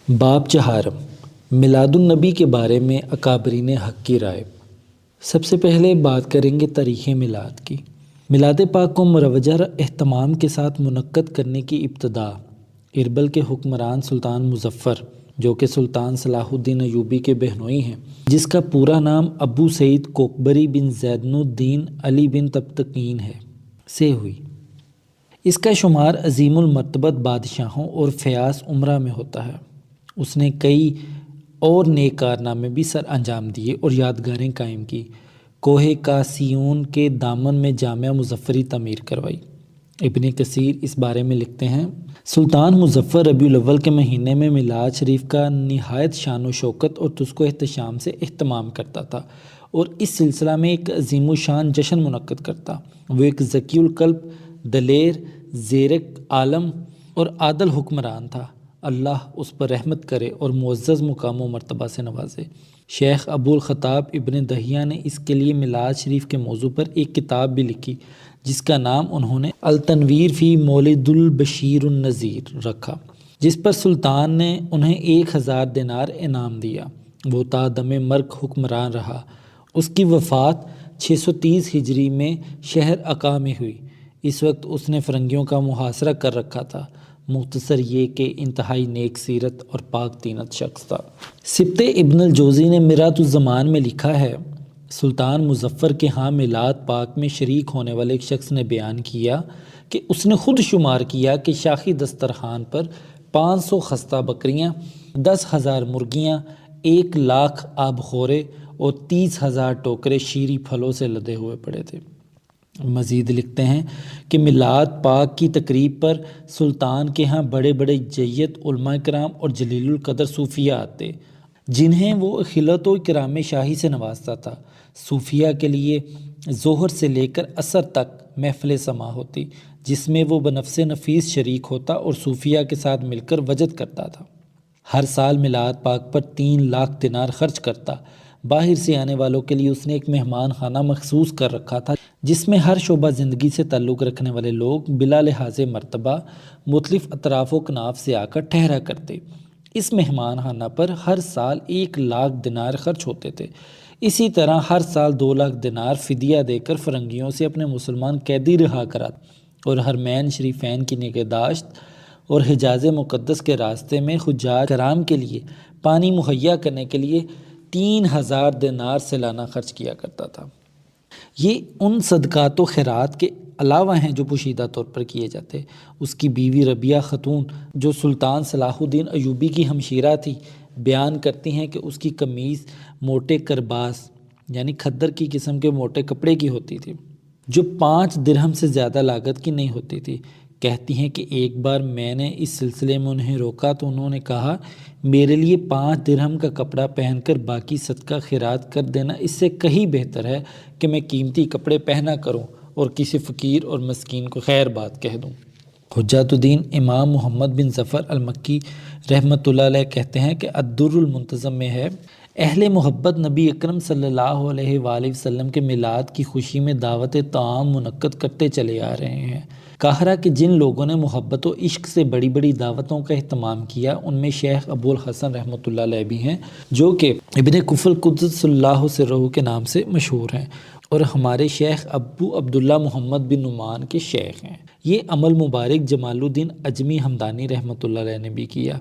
باب چہارم، میلاد النبی کے بارے میں اکابرین حق کی رائے۔ سب سے پہلے بات کریں گے تاریخ میلاد کی۔ میلاد پاک کو مروجہ اہتمام کے ساتھ منعقد کرنے کی ابتدا اربل کے حکمران سلطان مظفر، جو کہ سلطان صلاح الدین ایوبی کے بہنوئی ہیں، جس کا پورا نام ابو سعید کوکبری بن زیدن الدین علی بن طبطقین ہے، سے ہوئی۔ اس کا شمار عظیم المرتبت بادشاہوں اور فیاض امراء میں ہوتا ہے۔ اس نے کئی اور نیک کارنامے بھی سر انجام دیے اور یادگاریں قائم کی۔ کوہ کاسیون کے دامن میں جامع مظفری تعمیر کروائی۔ ابن کثیر اس بارے میں لکھتے ہیں، سلطان مظفر ربیع الاول کے مہینے میں میلاد شریف کا نہایت شان و شوکت اور تسک و احتشام سے اہتمام کرتا تھا اور اس سلسلہ میں ایک عظیم الشان جشن منعقد کرتا۔ وہ ایک ذکی القلب، دلیر، زیرک عالم اور عادل حکمران تھا۔ اللہ اس پر رحمت کرے اور معزز مقام و مرتبہ سے نوازے۔ شیخ ابو الخطاب ابن دہیہ نے اس کے لیے میلاد شریف کے موضوع پر ایک کتاب بھی لکھی، جس کا نام انہوں نے التنویر فی مولد البشیر النذیر رکھا، جس پر سلطان نے انہیں 1000 دینار انعام دیا۔ وہ تا دم مرگ حکمران رہا۔ اس کی وفات 630 ہجری میں شہر عقا میں ہوئی۔ اس وقت اس نے فرنگیوں کا محاصرہ کر رکھا تھا۔ مختصر یہ کہ انتہائی نیک سیرت اور پاک طینت شخص تھا۔ سبط ابن الجوزی نے مرآت الزمان میں لکھا ہے، سلطان مظفر کے ہاں میلاد پاک میں شریک ہونے والے ایک شخص نے بیان کیا کہ اس نے خود شمار کیا کہ شاخی دسترخوان پر 500 خستہ بکریاں، 10,000 مرغیاں، 1,00,000 آب خورے اور 30,000 ٹوکرے شیریں پھلوں سے لدے ہوئے پڑے تھے۔ مزید لکھتے ہیں کہ میلاد پاک کی تقریب پر سلطان کے ہاں بڑے بڑے جیت علماء کرام اور جلیل القدر صوفیہ آتے، جنہیں وہ خلعت و اکرام شاہی سے نوازتا تھا۔ صوفیہ کے لیے ظہر سے لے کر عصر تک محفل سماع ہوتی، جس میں وہ بنفس نفیس شریک ہوتا اور صوفیہ کے ساتھ مل کر وجد کرتا تھا۔ ہر سال میلاد پاک پر 3,00,000 دینار خرچ کرتا۔ باہر سے آنے والوں کے لیے اس نے ایک مہمان خانہ مخصوص کر رکھا تھا، جس میں ہر شعبہ زندگی سے تعلق رکھنے والے لوگ بلا لحاظ مرتبہ مختلف اطراف و کناف سے آ کر ٹھہرا کرتے۔ اس مہمان خانہ پر ہر سال 1,00,000 دینار خرچ ہوتے تھے۔ اسی طرح ہر سال 2,00,000 دینار فدیہ دے کر فرنگیوں سے اپنے مسلمان قیدی رہا کراتا اور حرمین شریفین کی نگہداشت اور حجاز مقدس کے راستے میں حجاج کرام کے لیے پانی مہیا کرنے کے لیے 3,000 دینار سالانہ خرچ کیا کرتا تھا۔ یہ ان صدقات و خیرات کے علاوہ ہیں جو پوشیدہ طور پر کیے جاتے۔ اس کی بیوی ربیہ خاتون، جو سلطان صلاح الدین ایوبی کی ہمشیرہ تھی، بیان کرتی ہیں کہ اس کی قمیض موٹے کرباس یعنی کھدر کی قسم کے موٹے کپڑے کی ہوتی تھی، جو 5 درہم سے زیادہ لاگت کی نہیں ہوتی تھی۔ کہتی ہیں کہ ایک بار میں نے اس سلسلے میں انہیں روکا تو انہوں نے کہا، میرے لیے 5 درہم کا کپڑا پہن کر باقی صدقہ خیرات کر دینا اس سے کہیں بہتر ہے کہ میں قیمتی کپڑے پہنا کروں اور کسی فقیر اور مسکین کو خیر بات کہہ دوں۔ حجت الدین امام محمد بن ظفر المکی رحمۃ اللہ علیہ کہتے ہیں کہ الدر المنتظم میں ہے، اہل محبت نبی اکرم صلی اللہ علیہ وآلہ وسلم کے میلاد کی خوشی میں دعوت طعام منعقد کرتے چلے آ رہے ہیں۔ قاہرہ کے جن لوگوں نے محبت و عشق سے بڑی بڑی دعوتوں کا اہتمام کیا، ان میں شیخ ابو الحسن رحمۃ اللہ علیہ بھی ہیں، جو کہ ابن کفل قدس اللہ سرہ کے نام سے مشہور ہیں اور ہمارے شیخ ابو عبداللہ محمد بن نعمان کے شیخ ہیں۔ یہ عمل مبارک جمال الدین اجمی ہمدانی رحمۃ اللہ علیہ نے بھی کیا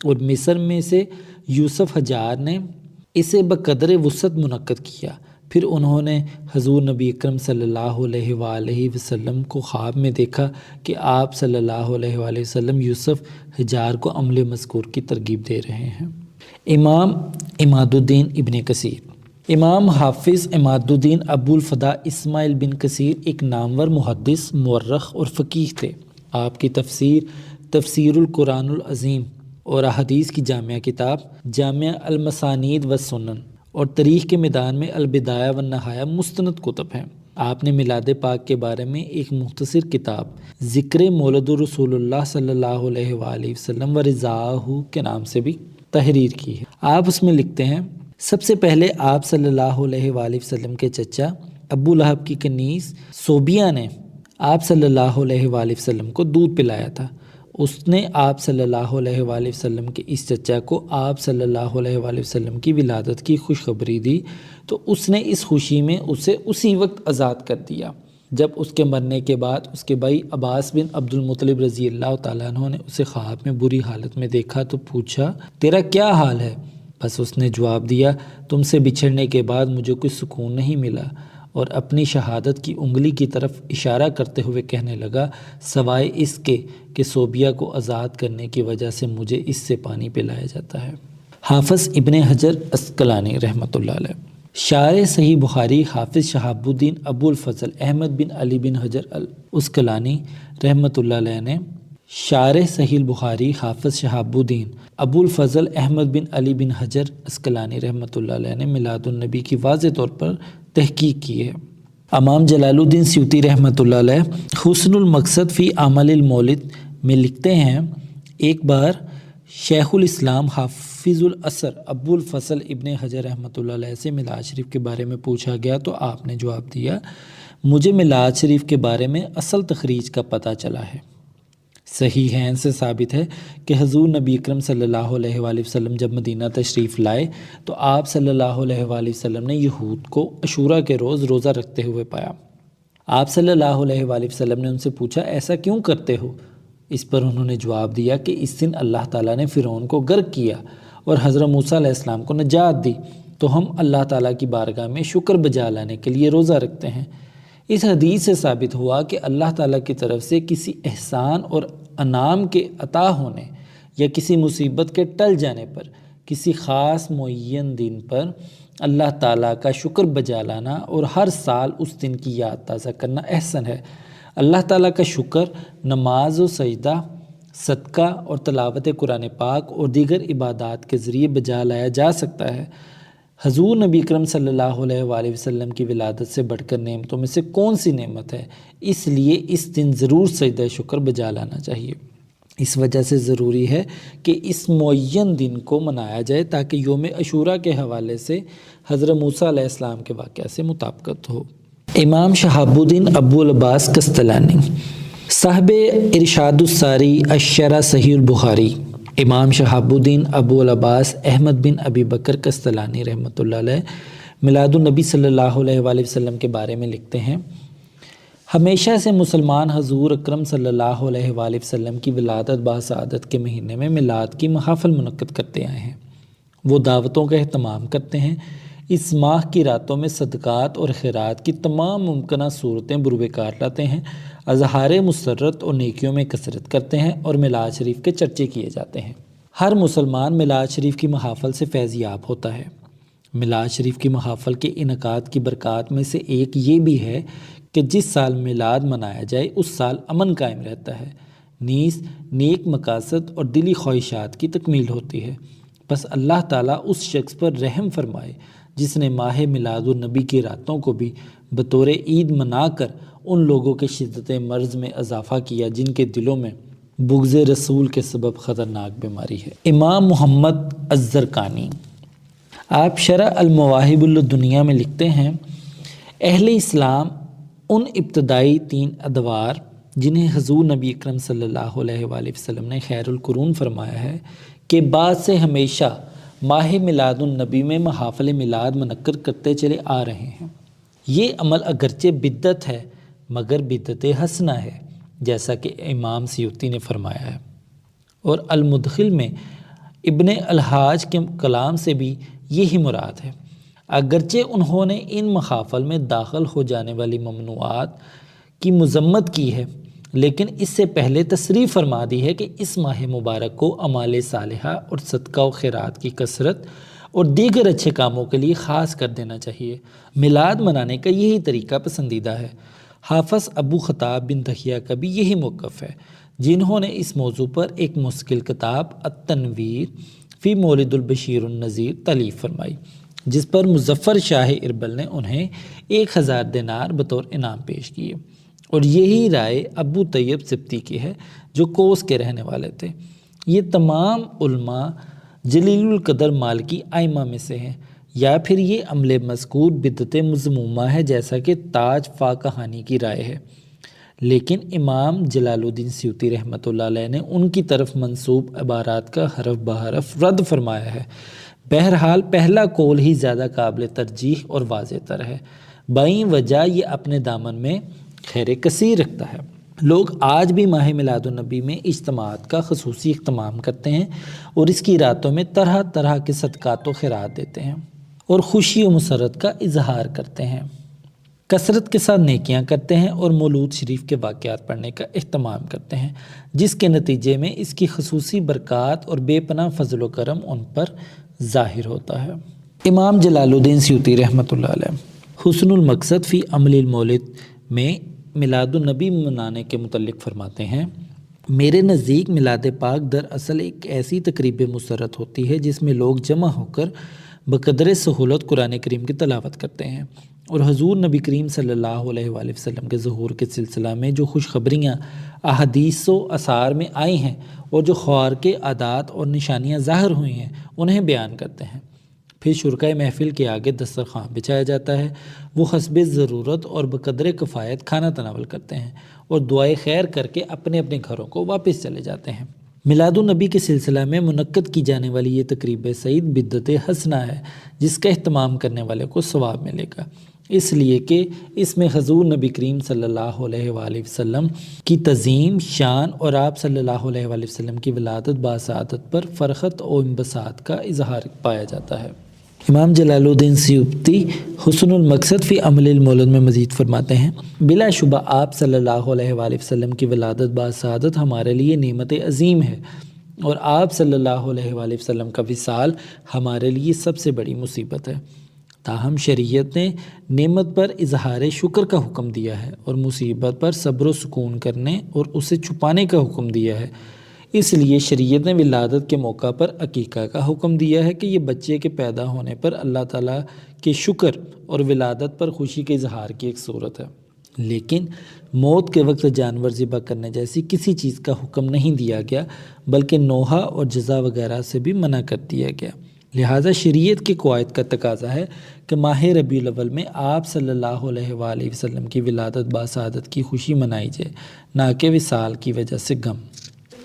اور مصر میں سے یوسف حجار نے اسے بقدر وسعت منعقد کیا۔ پھر انہوں نے حضور نبی اکرم صلی اللہ علیہ وآلہ وسلم کو خواب میں دیکھا کہ آپ صلی اللہ علیہ وآلہ وسلم یوسف حجار کو عمل مذکور کی ترغیب دے رہے ہیں۔ امام عماد الدین ابن کثیر، امام حافظ عماد الدین ابو الفدا اسماعیل بن کثیر ایک نامور محدث، مورخ اور فقیہ تھے۔ آپ کی تفسیر القرآن العظیم اور احادیث کی جامع کتاب جامع المسانید والسنن اور تاریخ کے میدان میں البدایہ والنہایہ مستند کتب ہیں۔ آپ نے میلاد پاک کے بارے میں ایک مختصر کتاب ذکر مولد رسول اللہ صلی اللہ علیہ وآلہ وسلم و رضاہ کے نام سے بھی تحریر کی ہے۔ آپ اس میں لکھتے ہیں، سب سے پہلے آپ صلی اللہ علیہ وآلہ وسلم کے چچا ابو لہب کی کنیز صوبیہ نے آپ صلی اللہ علیہ وآلہ وسلم کو دودھ پلایا تھا۔ اس نے آپ صلی اللہ علیہ وآلہ وسلم کے اس چچا کو آپ صلی اللہ علیہ وآلہ وسلم کی ولادت کی خوشخبری دی تو اس نے اس خوشی میں اسے اسی وقت آزاد کر دیا جب اس کے مرنے کے بعد اس کے بھائی عباس بن عبد المطلب رضی اللہ تعالیٰ عنہ نے اسے خواب میں بری حالت میں دیکھا تو پوچھا تیرا کیا حال ہے؟ بس اس نے جواب دیا تم سے بچھڑنے کے بعد مجھے کوئی سکون نہیں ملا، اور اپنی شہادت کی انگلی کی طرف اشارہ کرتے ہوئے کہنے لگا سوائے اس کے کہ صوبیہ کو آزاد کرنے کی وجہ سے مجھے اس سے پانی پلایا جاتا ہے۔ حافظ ابن حجر عسقلانی رحمۃ اللہ علیہ۔ شارح صحیح بخاری حافظ شہاب الدین ابو الفضل احمد بن علی بن حجر العسقلانی رحمۃ اللہ علیہ نے شارح صحیح بخاری حافظ شہاب الدین ابو الفضل احمد بن علی بن حجر عسقلانی رحمۃ اللہ علیہ نے میلاد النبی کی واضح طور پر تحقیق کی ہے۔ امام جلال الدین سیوطی رحمۃ اللہ علیہ حسن المقصد فی عمل المولد میں لکھتے ہیں ایک بار شیخ الاسلام حافظ العصر ابو الفضل ابن حجر رحمۃ اللہ علیہ سے میلاد شریف کے بارے میں پوچھا گیا تو آپ نے جواب دیا مجھے میلاد شریف کے بارے میں اصل تخریج کا پتہ چلا ہے۔ صحیحین سے ثابت ہے کہ حضور نبی اکرم صلی اللہ علیہ وآلہ وسلم جب مدینہ تشریف لائے تو آپ صلی اللہ علیہ وآلہ وسلم نے یہود کو عاشوراء کے روز روزہ رکھتے ہوئے پایا۔ آپ صلی اللہ علیہ وآلہ وسلم نے ان سے پوچھا ایسا کیوں کرتے ہو؟ اس پر انہوں نے جواب دیا کہ اس دن اللہ تعالیٰ نے فرعون کو غرق کیا اور حضرت موسیٰ علیہ السلام کو نجات دی تو ہم اللہ تعالیٰ کی بارگاہ میں شکر بجا لانے کے لیے روزہ رکھتے ہیں۔ اس حدیث سے ثابت ہوا کہ اللہ تعالیٰ کی طرف سے کسی احسان اور انعام کے عطا ہونے یا کسی مصیبت کے ٹل جانے پر کسی خاص معین دن پر اللہ تعالیٰ کا شکر بجا لانا اور ہر سال اس دن کی یاد تازہ کرنا احسن ہے۔ اللہ تعالیٰ کا شکر نماز و سجدہ، صدقہ اور تلاوت قرآن پاک اور دیگر عبادات کے ذریعے بجا لایا جا سکتا ہے۔ حضور نبی اکرم صلی اللہ علیہ وآلہ وسلم کی ولادت سے بڑھ کر نعمتوں میں سے کون سی نعمت ہے؟ اس لیے اس دن ضرور سجدہ شکر بجا لانا چاہیے۔ اس وجہ سے ضروری ہے کہ اس معین دن کو منایا جائے تاکہ یوم عاشوراء کے حوالے سے حضرت موسیٰ علیہ السلام کے واقعہ سے مطابقت ہو۔ امام شہاب الدین ابو العباس قسطلانی صاحب ارشاد الساری الشرح صحیح البخاری امام شہاب الدین ابو العباس احمد بن ابی بکر قسطلانی رحمۃ اللہ علیہ میلاد النبی صلی اللہ علیہ وآلہ وسلم کے بارے میں لکھتے ہیں ہمیشہ سے مسلمان حضور اکرم صلی اللہ علیہ وآلہ وسلم کی ولادت باسعادت کے مہینے میں میلاد کی محافل منعقد کرتے آئے ہیں۔ وہ دعوتوں کا اہتمام کرتے ہیں، اس ماہ کی راتوں میں صدقات اور خیرات کی تمام ممکنہ صورتیں بروکار لاتے ہیں، اظہار مسرت اور نیکیوں میں کثرت کرتے ہیں اور میلاد شریف کے چرچے کیے جاتے ہیں۔ ہر مسلمان میلاد شریف کی محافل سے فیض یاب ہوتا ہے۔ میلاد شریف کی محافل کے انعقاد کی برکات میں سے ایک یہ بھی ہے کہ جس سال میلاد منایا جائے اس سال امن قائم رہتا ہے، نیز نیک مقاصد اور دلی خواہشات کی تکمیل ہوتی ہے۔ بس اللہ تعالیٰ اس شخص پر رحم فرمائے جس نے ماہ میلاد النبی کی راتوں کو بھی بطور عید منا کر ان لوگوں کے شدت مرض میں اضافہ کیا جن کے دلوں میں بغض رسول کے سبب خطرناک بیماری ہے۔ امام محمد الزرقانی آپ شرح المواہب الدنیا میں لکھتے ہیں اہل اسلام ان ابتدائی 3 ادوار جنہیں حضور نبی اکرم صلی اللہ علیہ وآلہ وسلم نے خیر القرون فرمایا ہے کہ بعد سے ہمیشہ ماہ میلاد النبی میں محافل میلاد منعقد کرتے چلے آ رہے ہیں۔ یہ عمل اگرچہ بدعت ہے مگر بدعت حسنہ ہے جیسا کہ امام سیوطی نے فرمایا ہے، اور المدخل میں ابن الحاج کے کلام سے بھی یہی مراد ہے۔ اگرچہ انہوں نے ان محافل میں داخل ہو جانے والی ممنوعات کی مذمت کی ہے لیکن اس سے پہلے تصریح فرما دی ہے کہ اس ماہ مبارک کو اعمال صالحہ اور صدقہ و خیرات کی کثرت اور دیگر اچھے کاموں کے لیے خاص کر دینا چاہیے۔ میلاد منانے کا یہی طریقہ پسندیدہ ہے۔ حافظ ابو خطاب بن دحیہ کا بھی یہی موقف ہے جنہوں نے اس موضوع پر ایک مشکل کتاب التنویر فی مولد البشیر النذیر تالیف فرمائی جس پر مظفر شاہ اربل نے انہیں 1000 دینار بطور انعام پیش کیے، اور یہی رائے ابو طیب سبتی کی ہے جو کوس کے رہنے والے تھے۔ یہ تمام علماء جلیل القدر مالکی ائمہ میں سے ہیں، یا پھر یہ عمل مذکور بدعت مذمومہ ہے جیسا کہ تاج فا کہانی کی رائے ہے، لیکن امام جلال الدین سیوطی رحمۃ اللہ علیہ نے ان کی طرف منسوب عبارات کا حرف بحرف رد فرمایا ہے۔ بہرحال پہلا قول ہی زیادہ قابل ترجیح اور واضح تر ہے، بائیں وجہ یہ اپنے دامن میں خیر کثیر رکھتا ہے۔ لوگ آج بھی ماہ میلاد النبی میں اجتماعات کا خصوصی اہتمام کرتے ہیں اور اس کی راتوں میں طرح طرح کے صدقات و خیرات دیتے ہیں اور خوشی و مسرت کا اظہار کرتے ہیں، کثرت کے ساتھ نیکیاں کرتے ہیں اور مولود شریف کے واقعات پڑھنے کا اہتمام کرتے ہیں، جس کے نتیجے میں اس کی خصوصی برکات اور بے پناہ فضل و کرم ان پر ظاہر ہوتا ہے۔ امام جلال الدین سیوطی رحمۃ اللہ علیہ حسن المقصد فی عمل المولد میں میلاد النبی منانے کے متعلق فرماتے ہیں، میرے نزدیک میلاد پاک دراصل ایک ایسی تقریب مسرت ہوتی ہے جس میں لوگ جمع ہو کر بقدر سہولت قرآن کریم کی تلاوت کرتے ہیں اور حضور نبی کریم صلی اللہ علیہ وآلہ وسلم کے ظہور کے سلسلہ میں جو خوشخبریاں احادیث و آثار میں آئی ہیں اور جو خوارق عادات اور نشانیاں ظاہر ہوئی ہیں انہیں بیان کرتے ہیں۔ پھر شرکائے محفل کے آگے دسترخوان بچھایا جاتا ہے، وہ حسب ضرورت اور بقدر کفایت کھانا تناول کرتے ہیں اور دعائے خیر کر کے اپنے اپنے گھروں کو واپس چلے جاتے ہیں۔ میلاد النبی کے سلسلہ میں منعقد کی جانے والی یہ تقریب سعید بدعت حسنہ ہے جس کا اہتمام کرنے والے کو ثواب ملے گا، اس لیے کہ اس میں حضور نبی کریم صلی اللہ علیہ وآلہ وسلم کی تعظیم شان اور آپ صلی اللہ علیہ وآلہ وسلم کی ولادت باسعادت پر فرحت و انبساط کا اظہار پایا جاتا ہے۔ امام جلال الدین سیوطی حسن المقصد فی عمل المولد میں مزید فرماتے ہیں، بلا شبہ آپ صلی اللہ علیہ وآلہ وسلم کی ولادت باسعادت ہمارے لیے نعمت عظیم ہے اور آپ صلی اللہ علیہ وآلہ وسلم کا وصال ہمارے لیے سب سے بڑی مصیبت ہے۔ تاہم شریعت نے نعمت پر اظہار شکر کا حکم دیا ہے اور مصیبت پر صبر و سکون کرنے اور اسے چھپانے کا حکم دیا ہے، اس لیے شریعت نے ولادت کے موقع پر عقیقہ کا حکم دیا ہے کہ یہ بچے کے پیدا ہونے پر اللہ تعالیٰ کے شکر اور ولادت پر خوشی کے اظہار کی ایک صورت ہے، لیکن موت کے وقت جانور ذبح کرنے جیسی کسی چیز کا حکم نہیں دیا گیا بلکہ نوحہ اور جزا وغیرہ سے بھی منع کر دیا گیا۔ لہٰذا شریعت کے قواعد کا تقاضا ہے کہ ماہ ربیع الاول میں آپ صلی اللہ علیہ وآلہ وسلم کی ولادت باسعادت کی خوشی منائی جائے، نہ کہ وصال کی وجہ سے غم۔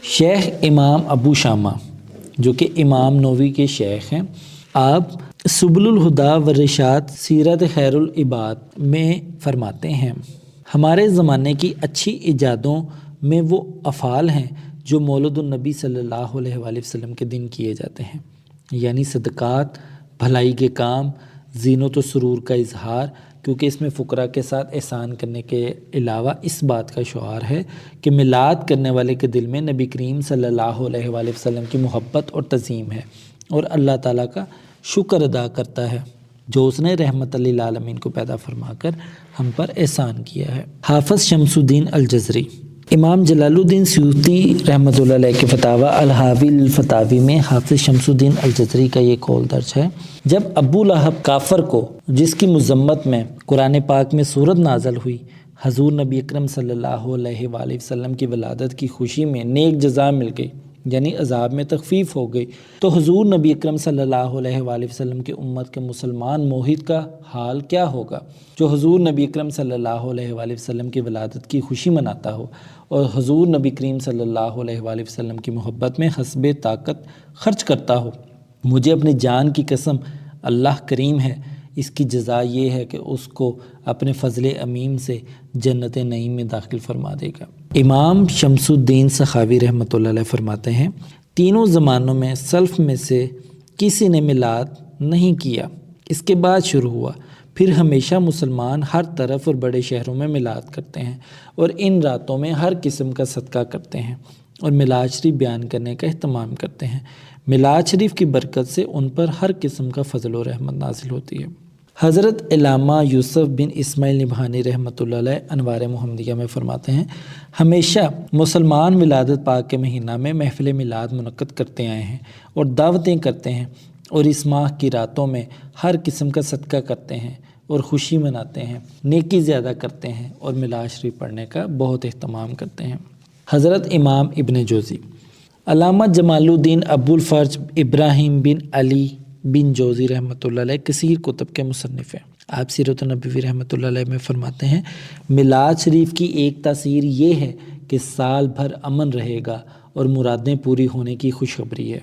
شیخ امام ابو شامہ جو کہ امام نووی کے شیخ ہیں، آپ سبل الہدا والرشاد سیرت خیر العباد میں فرماتے ہیں، ہمارے زمانے کی اچھی ایجادوں میں وہ افعال ہیں جو مولد النبی صلی اللہ علیہ وآلہ وسلم کے دن کیے جاتے ہیں، یعنی صدقات، بھلائی کے کام، زینت و سرور کا اظہار، کیونکہ اس میں فقراء کے ساتھ احسان کرنے کے علاوہ اس بات کا شعار ہے کہ میلاد کرنے والے کے دل میں نبی کریم صلی اللہ علیہ وآلہ وسلم کی محبت اور تعظیم ہے اور اللہ تعالیٰ کا شکر ادا کرتا ہے جو اس نے رحمت للعالمین کو پیدا فرما کر ہم پر احسان کیا ہے۔ حافظ شمس الدین الجزری امام جلال الدین سیوطی رحمۃ اللہ علیہ کے فتاوی الحاوی الفتاوی میں حافظ شمس الدین الجزری کا یہ قول درج ہے، جب ابو لہب کافر کو جس کی مذمت میں قرآن پاک میں سورت نازل ہوئی حضور نبی اکرم صلی اللہ علیہ وآلہ وسلم کی ولادت کی خوشی میں نیک جزا مل گئی، یعنی عذاب میں تخفیف ہو گئی، تو حضور نبی اکرم صلی اللہ علیہ وآلہ وسلم کی امت کے مسلمان موحد کا حال کیا ہوگا جو حضور نبی اکرم صلی اللہ علیہ وآلہ وسلم کی ولادت کی خوشی مناتا ہو اور حضور نبی کریم صلی اللہ علیہ وآلہ وسلم کی محبت میں حسب طاقت خرچ کرتا ہو۔ مجھے اپنی جان کی قسم، اللہ کریم ہے، اس کی جزا یہ ہے کہ اس کو اپنے فضل عمیم سے جنت نعیم میں داخل فرما دے گا۔ امام شمس الدین سخاوی رحمۃ اللہ علیہ فرماتے ہیں، تینوں زمانوں میں سلف میں سے کسی نے میلاد نہیں کیا، اس کے بعد شروع ہوا، پھر ہمیشہ مسلمان ہر طرف اور بڑے شہروں میں میلاد کرتے ہیں اور ان راتوں میں ہر قسم کا صدقہ کرتے ہیں اور میلاد شریف بیان کرنے کا اہتمام کرتے ہیں۔ میلاد شریف کی برکت سے ان پر ہر قسم کا فضل و رحمت نازل ہوتی ہے۔ حضرت علامہ یوسف بن اسماعیل نبہانی رحمۃ اللہ علیہ انوار محمدیہ میں فرماتے ہیں، ہمیشہ مسلمان ولادت پاک کے مہینہ میں محفل میلاد منعقد کرتے آئے ہیں اور دعوتیں کرتے ہیں اور اس ماہ کی راتوں میں ہر قسم کا صدقہ کرتے ہیں اور خوشی مناتے ہیں، نیکی زیادہ کرتے ہیں اور میلاد شریف پڑھنے کا بہت اہتمام کرتے ہیں۔ حضرت امام ابن جوزی علامہ جمال الدین ابو الفرج ابراہیم بن علی بن جوزی رحمۃ اللہ علیہ کثیر کتب کے مصنف ہیں۔ آپ سیرت النبوی رحمۃ اللہ علیہ میں فرماتے ہیں میلاد شریف کی ایک تاثیر یہ ہے کہ سال بھر امن رہے گا اور مرادیں پوری ہونے کی خوشخبری ہے۔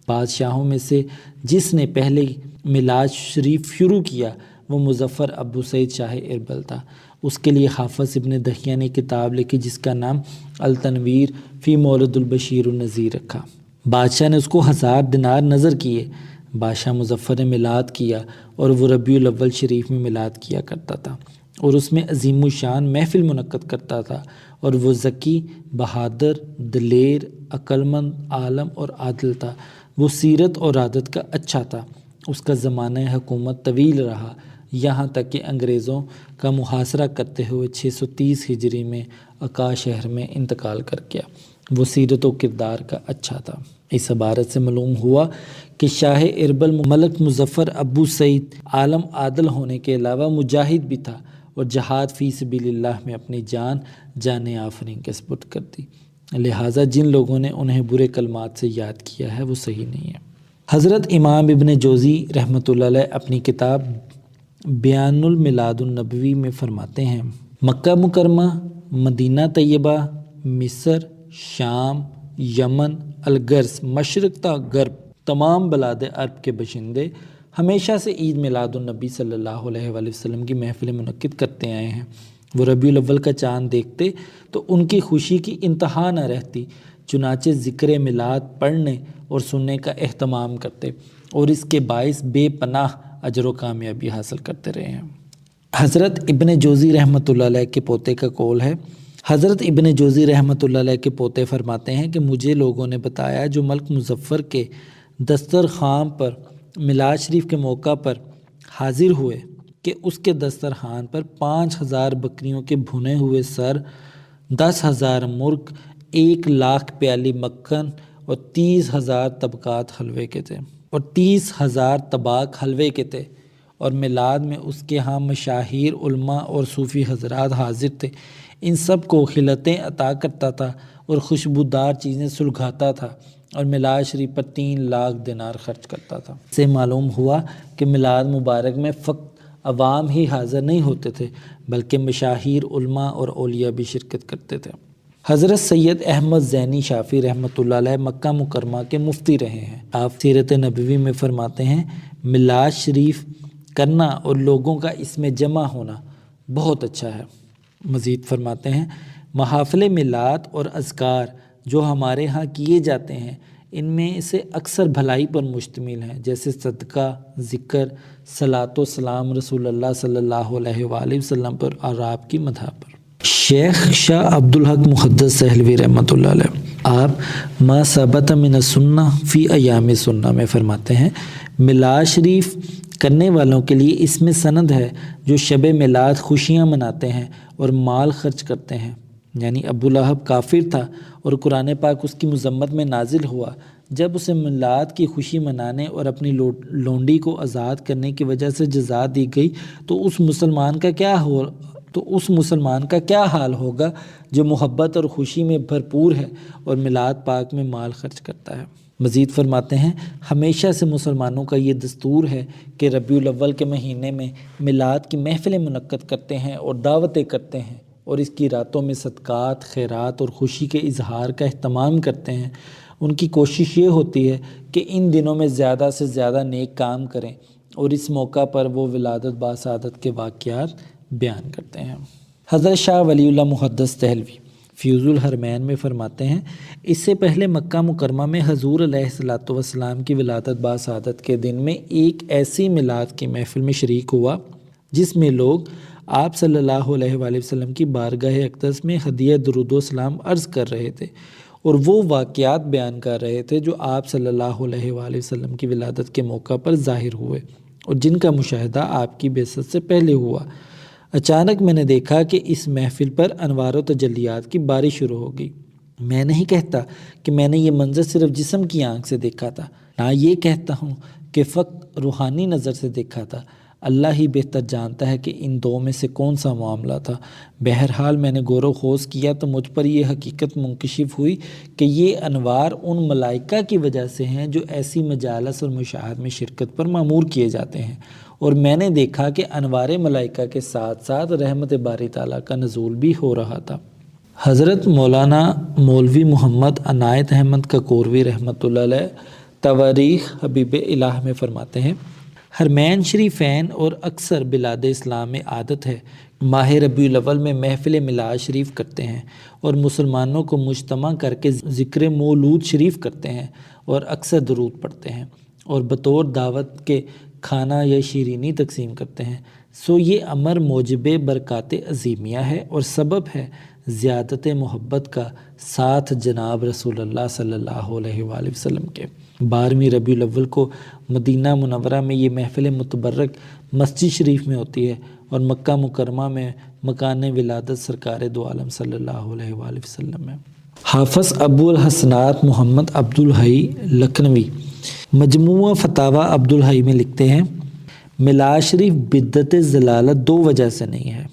بادشاہوں میں سے جس نے پہلے میلاد شریف شروع کیا وہ مظفر ابو سعید شاہ اربل تھا۔ اس کے لیے حافظ ابن دہیہ نے کتاب لکھی جس کا نام التنویر فی مولد البشیر النذیر رکھا۔ بادشاہ نے اس کو 1000 دینار نظر کیے۔ بادشاہ مظفر نے میلاد کیا اور وہ ربیع الاول شریف میں میلاد کیا کرتا تھا اور اس میں عظیم الشان محفل منعقد کرتا تھا، اور وہ ذکی، بہادر، دلیر، عقلمند، عالم اور عادل تھا۔ وہ سیرت اور عادت کا اچھا تھا۔ اس کا زمانہ حکومت طویل رہا، یہاں تک کہ انگریزوں کا محاصرہ کرتے ہوئے 630 ہجری میں عکا شہر میں انتقال کر گیا۔ وہ سیرت و کردار کا اچھا تھا۔ اس عبارت سے معلوم ہوا کہ شاہ اربل ملک مظفر ابو سعید عالم عادل ہونے کے علاوہ مجاہد بھی تھا اور جہاد فی سبیل اللہ میں اپنی جان آفرین کے سپرد کر دی۔ لہٰذا جن لوگوں نے انہیں برے کلمات سے یاد کیا ہے وہ صحیح نہیں ہے۔ حضرت امام ابن جوزی رحمۃ اللہ علیہ اپنی کتاب بیان المیلاد النبوی میں فرماتے ہیں مکہ مکرمہ، مدینہ طیبہ، مصر، شام، یمن، الگرس، مشرق تا غرب تمام بلاد عرب کے باشندے ہمیشہ سے عید میلاد النبی صلی اللہ علیہ وآلہ وسلم کی محفل منعقد کرتے آئے ہیں۔ وہ ربیع الاول کا چاند دیکھتے تو ان کی خوشی کی انتہا نہ رہتی، چنانچہ ذکر میلاد پڑھنے اور سننے کا اہتمام کرتے اور اس کے باعث بے پناہ اجر و کامیابی حاصل کرتے رہے ہیں۔ حضرت ابن جوزی رحمۃ اللہ علیہ کے پوتے کا قول ہے، حضرت ابن جوزی رحمۃ اللہ علیہ کے پوتے فرماتے ہیں کہ مجھے لوگوں نے بتایا جو ملک مظفر کے دسترخوان پر میلاد شریف کے موقع پر حاضر ہوئے کہ اس کے دسترخوان پر 5000 بکریوں کے بھنے ہوئے سر، 10,000 مرغ، 1,00,000 پیالی مکھن اور 30,000 طبقات حلوے کے تھے اور 30,000 طباق حلوے کے تھے، اور میلاد میں اس کے ہاں مشاہیر علماء اور صوفی حضرات حاضر تھے۔ ان سب کو خلعتیں عطا کرتا تھا اور خوشبودار چیزیں سلگھاتا تھا اور میلاد شریف پر 3,00,000 دینار خرچ کرتا تھا۔ اس سے معلوم ہوا کہ میلاد مبارک میں فقط عوام ہی حاضر نہیں ہوتے تھے بلکہ مشاہیر علماء اور اولیاء بھی شرکت کرتے تھے۔ حضرت سید احمد زینی شافعی رحمۃ اللہ علیہ مکہ مکرمہ کے مفتی رہے ہیں۔ آپ سیرت نبوی میں فرماتے ہیں میلاد شریف کرنا اور لوگوں کا اس میں جمع ہونا بہت اچھا ہے۔ مزید فرماتے ہیں محافل میلاد اور اذکار جو ہمارے ہاں کیے جاتے ہیں ان میں سے اکثر بھلائی پر مشتمل ہیں، جیسے صدقہ، ذکر، صلاۃ و سلام رسول اللہ صلی اللہ علیہ وآلہ وسلم پر اور آپ کی مدح پر۔ شیخ شاہ عبدالحق محدث دہلوی رحمۃ اللہ علیہ آپ ما ثبت من السنہ فی ایام سنہ میں فرماتے ہیں میلاد شریف کرنے والوں کے لیے اس میں سند ہے جو شب میلاد خوشیاں مناتے ہیں اور مال خرچ کرتے ہیں۔ یعنی ابو لہب کافر تھا اور قرآن پاک اس کی مذمت میں نازل ہوا۔ جب اسے میلاد کی خوشی منانے اور اپنی لونڈی کو آزاد کرنے کی وجہ سے جزا دی گئی تو اس مسلمان کا کیا حال ہوگا جو محبت اور خوشی میں بھرپور ہے اور میلاد پاک میں مال خرچ کرتا ہے۔ مزید فرماتے ہیں ہمیشہ سے مسلمانوں کا یہ دستور ہے کہ ربیع الاول کے مہینے میں میلاد کی محفلیں منعقد کرتے ہیں اور دعوتیں کرتے ہیں اور اس کی راتوں میں صدقات، خیرات اور خوشی کے اظہار کا اہتمام کرتے ہیں۔ ان کی کوشش یہ ہوتی ہے کہ ان دنوں میں زیادہ سے زیادہ نیک کام کریں اور اس موقع پر وہ ولادت باسعادت کے واقعات بیان کرتے ہیں۔ حضرت شاہ ولی اللہ محدث دہلوی فیوز الحرمین میں فرماتے ہیں اس سے پہلے مکہ مکرمہ میں حضور علیہ الصلوۃ والسلام کی ولادت باسعادت کے دن میں ایک ایسی میلاد کی محفل میں شریک ہوا جس میں لوگ آپ صلی اللہ علیہ وآلہ وسلم کی بارگاہ اقدس میں ہدیہ درود و سلام عرض کر رہے تھے اور وہ واقعات بیان کر رہے تھے جو آپ صلی اللہ علیہ وآلہ وسلم کی ولادت کے موقع پر ظاہر ہوئے اور جن کا مشاہدہ آپ کی بعثت سے پہلے ہوا۔ اچانک میں نے دیکھا کہ اس محفل پر انوار و تجلیات کی بارش شروع ہو گئی۔ میں نہیں کہتا کہ میں نے یہ منظر صرف جسم کی آنکھ سے دیکھا تھا، نہ یہ کہتا ہوں کہ فقط روحانی نظر سے دیکھا تھا۔ اللہ ہی بہتر جانتا ہے کہ ان دو میں سے کون سا معاملہ تھا۔ بہرحال میں نے غور و خوض کیا تو مجھ پر یہ حقیقت منکشف ہوئی کہ یہ انوار ان ملائکہ کی وجہ سے ہیں جو ایسی مجالس اور مشاہد میں شرکت پر مامور کیے جاتے ہیں، اور میں نے دیکھا کہ انوار ملائکہ کے ساتھ ساتھ رحمت باری تعالیٰ کا نزول بھی ہو رہا تھا۔ حضرت مولانا مولوی محمد عنایت احمد ککوروی رحمۃ اللہ علیہ تواریخ حبیب الہ میں فرماتے ہیں، حرمین شریفین اور اکثر بلاد اسلام میں عادت ہے ماہ ربیع الاول میں محفل میلاد شریف کرتے ہیں اور مسلمانوں کو مجتمع کر کے ذکر مولود شریف کرتے ہیں اور اکثر درود پڑھتے ہیں اور بطور دعوت کے کھانا یا شیرینی تقسیم کرتے ہیں۔ سو یہ امر موجب برکات عظیمیہ ہے اور سبب ہے زیادت محبت کا ساتھ جناب رسول اللہ صلی اللہ علیہ وآلہ وسلم کے۔ 12ویں ربیع الاول کو مدینہ منورہ میں یہ محفل متبرک مسجد شریف میں ہوتی ہے اور مکہ مکرمہ میں مکان ولادت سرکار دو عالم صلی اللہ علیہ وآلہ وسلم میں۔ حافظ ابو الحسنات محمد عبدالحی لکھنوی مجموعہ فتاوی عبدالحی میں لکھتے ہیں، میلاد شریف بدعت ضلالت دو وجہ سے نہیں ہے۔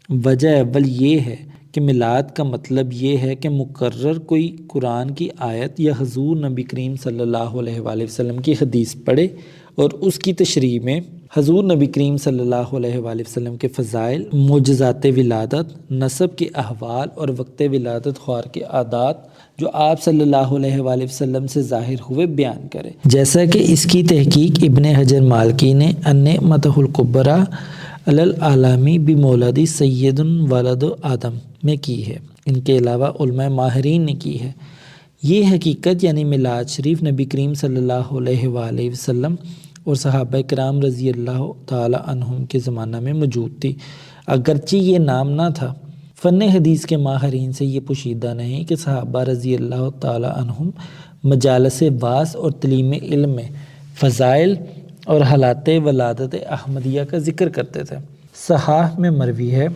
وجہ اول یہ ہے کہ میلاد کا مطلب یہ ہے کہ مقرر کوئی قرآن کی آیت یا حضور نبی کریم صلی اللہ علیہ وآلہ وسلم کی حدیث پڑھے اور اس کی تشریح میں حضور نبی کریم صلی اللہ علیہ وآلہ وسلم کے فضائل، معجزات ولادت، نسب کے احوال اور وقت ولادت خوار کے عادات جو آپ صلی اللہ علیہ وآلہ وسلم سے ظاہر ہوئے بیان کرے، جیسا کہ اس کی تحقیق ابن حجر مالکی نے النعمۃ الکبریٰ علی العالمی بمولد سید ولد آدم میں کی ہے۔ ان کے علاوہ علماء ماہرین نے کی ہے۔ یہ حقیقت یعنی میلاد شریف نبی کریم صلی اللہ علیہ وآلہ وسلم اور صحابہ کرام رضی اللہ تعالی عنہم کے زمانہ میں موجود تھی، اگرچہ یہ نام نہ تھا۔ فن حدیث کے ماہرین سے یہ پوشیدہ نہیں کہ صحابہ رضی اللہ تعالی عنہم مجالس وعظ اور تعلیم علم میں فضائل اور حالات ولادت احمدیہ کا ذکر کرتے تھے۔ صحاح میں مروی ہے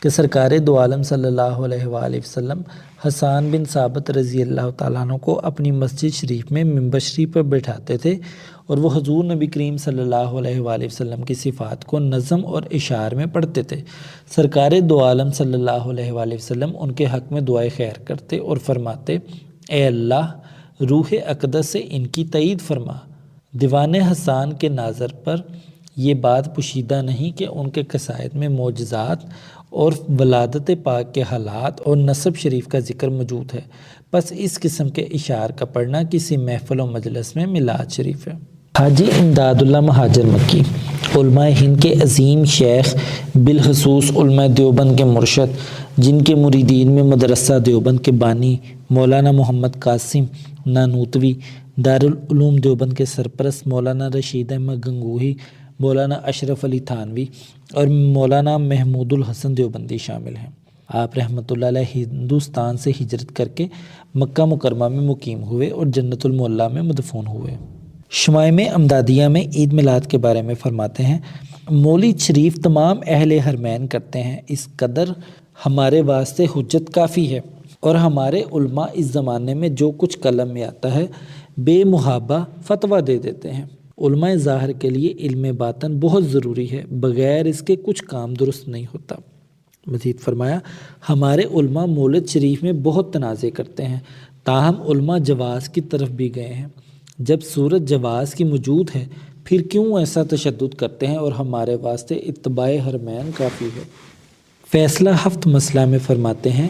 کہ سرکار دو عالم صلی اللہ علیہ وآلہ وسلم حسان بن ثابت رضی اللہ تعالیٰ عنہ کو اپنی مسجد شریف میں منبر شریف پر بٹھاتے تھے اور وہ حضور نبی کریم صلی اللہ علیہ وآلہ وسلم کی صفات کو نظم اور اشعار میں پڑھتے تھے۔ سرکار دو عالم صلی اللہ علیہ وآلہ وسلم ان کے حق میں دعائے خیر کرتے اور فرماتے، اے اللہ روح اقدس سے ان کی تائید فرما۔ دیوان حسان کے ناظر پر یہ بات پوشیدہ نہیں کہ ان کے قصائد میں معجزات اور ولادت پاک کے حالات اور نسب شریف کا ذکر موجود ہے، پس اس قسم کے اشعار کا پڑھنا کسی محفل و مجلس میں میلاد شریف ہے۔ حاجی امداد اللہ مہاجر مکی علماء ہند کے عظیم شیخ، بالخصوص علماء دیوبند کے مرشد، جن کے مریدین میں مدرسہ دیوبند کے بانی مولانا محمد قاسم نانوتوی، دارالعلوم دیوبند کے سرپرست مولانا رشید احمد گنگوہی، مولانا اشرف علی تھانوی اور مولانا محمود الحسن دیوبندی شامل ہیں۔ آپ رحمۃ اللہ علیہ ہندوستان سے ہجرت کر کے مکہ مکرمہ میں مقیم ہوئے اور جنت المعلا میں مدفون ہوئے۔ شمائم امدادیہ میں عید میلاد کے بارے میں فرماتے ہیں، مولد شریف تمام اہل حرمین کرتے ہیں، اس قدر ہمارے واسطے حجت کافی ہے، اور ہمارے علماء اس زمانے میں جو کچھ قلم میں آتا ہے بے محابہ فتویٰ دے دیتے ہیں۔ علماء ظاہر کے لیے علم باطن بہت ضروری ہے، بغیر اس کے کچھ کام درست نہیں ہوتا۔ مزید فرمایا، ہمارے علماء مولد شریف میں بہت تنازع کرتے ہیں، تاہم علماء جواز کی طرف بھی گئے ہیں۔ جب صورت جواز کی موجود ہے پھر کیوں ایسا تشدد کرتے ہیں، اور ہمارے واسطے اتباع حرمین کافی ہے۔ فیصلہ ہفت مسئلہ میں فرماتے ہیں،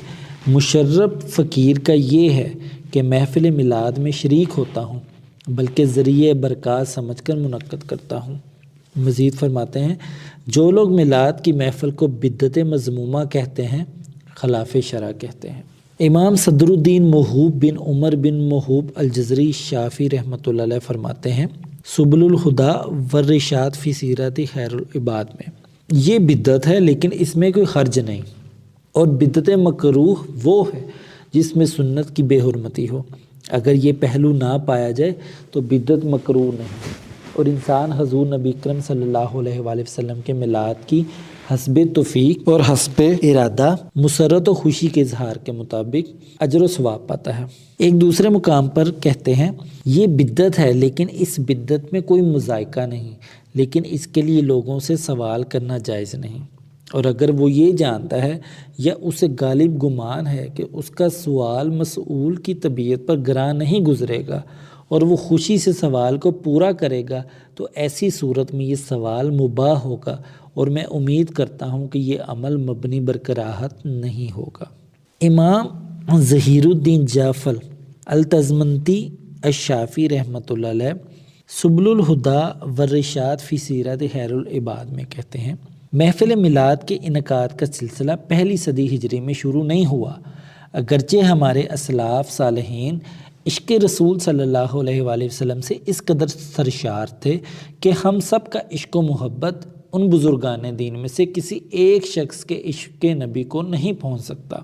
مشرب فقیر کا یہ ہے کہ محفل میلاد میں شریک ہوتا ہوں، بلکہ ذریعہ برکات سمجھ کر منعقد کرتا ہوں۔ مزید فرماتے ہیں، جو لوگ میلاد کی محفل کو بدعت مذمومہ کہتے ہیں، خلاف شرع کہتے ہیں۔ امام صدر الدین موہوب بن عمر بن موہوب الجزری شافعی رحمۃ اللہ علیہ فرماتے ہیں، سبل الہدی والرشاد فی سیرت خیر العباد میں یہ بدعت ہے، لیکن اس میں کوئی حرج نہیں، اور بدعت مکروہ وہ ہے جس میں سنت کی بے حرمتی ہو۔ اگر یہ پہلو نہ پایا جائے تو بدعت مکروہ نہیں۔ اور انسان حضور نبی اکرم صلی اللہ علیہ وآلہ وسلم کے میلاد کی حسب توفیق اور حسب ارادہ مسرت و خوشی کے اظہار کے مطابق اجر و ثواب پاتا ہے۔ ایک دوسرے مقام پر کہتے ہیں یہ بدعت ہے، لیکن اس بدعت میں کوئی مذائقہ نہیں، لیکن اس کے لیے لوگوں سے سوال کرنا جائز نہیں، اور اگر وہ یہ جانتا ہے یا اسے غالب گمان ہے کہ اس کا سوال مسئول کی طبیعت پر گراں نہیں گزرے گا اور وہ خوشی سے سوال کو پورا کرے گا تو ایسی صورت میں یہ سوال مباح ہوگا، اور میں امید کرتا ہوں کہ یہ عمل مبنی بر کراہت نہیں ہوگا۔ امام ظہیر الدین جعفر التزمنتی الشافعی رحمۃ اللہ علیہ سبل الہدی والرشاد فی سیرت خیر العباد میں کہتے ہیں محفل میلاد کے انعقاد کا سلسلہ پہلی صدی ہجری میں شروع نہیں ہوا، اگرچہ ہمارے اسلاف صالحین عشق رسول صلی اللہ علیہ وآلہ وسلم سے اس قدر سرشار تھے کہ ہم سب کا عشق و محبت ان بزرگان دین میں سے کسی ایک شخص کے عشق نبی کو نہیں پہنچ سکتا۔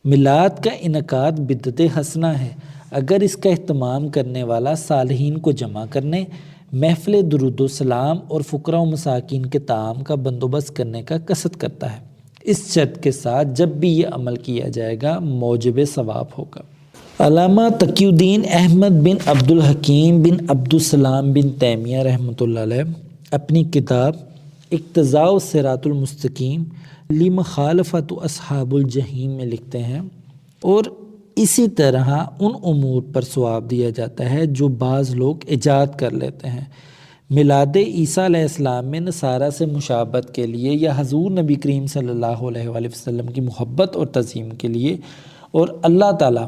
میلاد کا انعقاد بدعت حسنہ ہے اگر اس کا اہتمام کرنے والا صالحین کو جمع کرنے، محفل درود و سلام اور فقراء و مساکین کے طعام کا بندوبست کرنے کا قصد کرتا ہے، اس شرط کے ساتھ جب بھی یہ عمل کیا جائے گا موجب ثواب ہوگا۔ علامہ تقی الدین احمد بن عبد الحکیم بن عبد السلام بن تیمیہ رحمۃ اللہ علیہ اپنی کتاب اقتضاء الصراط المستقیم لمخالفت اصحاب الجحیم میں لکھتے ہیں، اور اسی طرح ان امور پر ثواب دیا جاتا ہے جو بعض لوگ ایجاد کر لیتے ہیں۔ میلاد عیسیٰ علیہ السلام میں نصارہ سے مشابہت کے لیے یا حضور نبی کریم صلی اللہ علیہ وآلہ وسلم کی محبت اور تعظیم کے لیے، اور اللہ تعالیٰ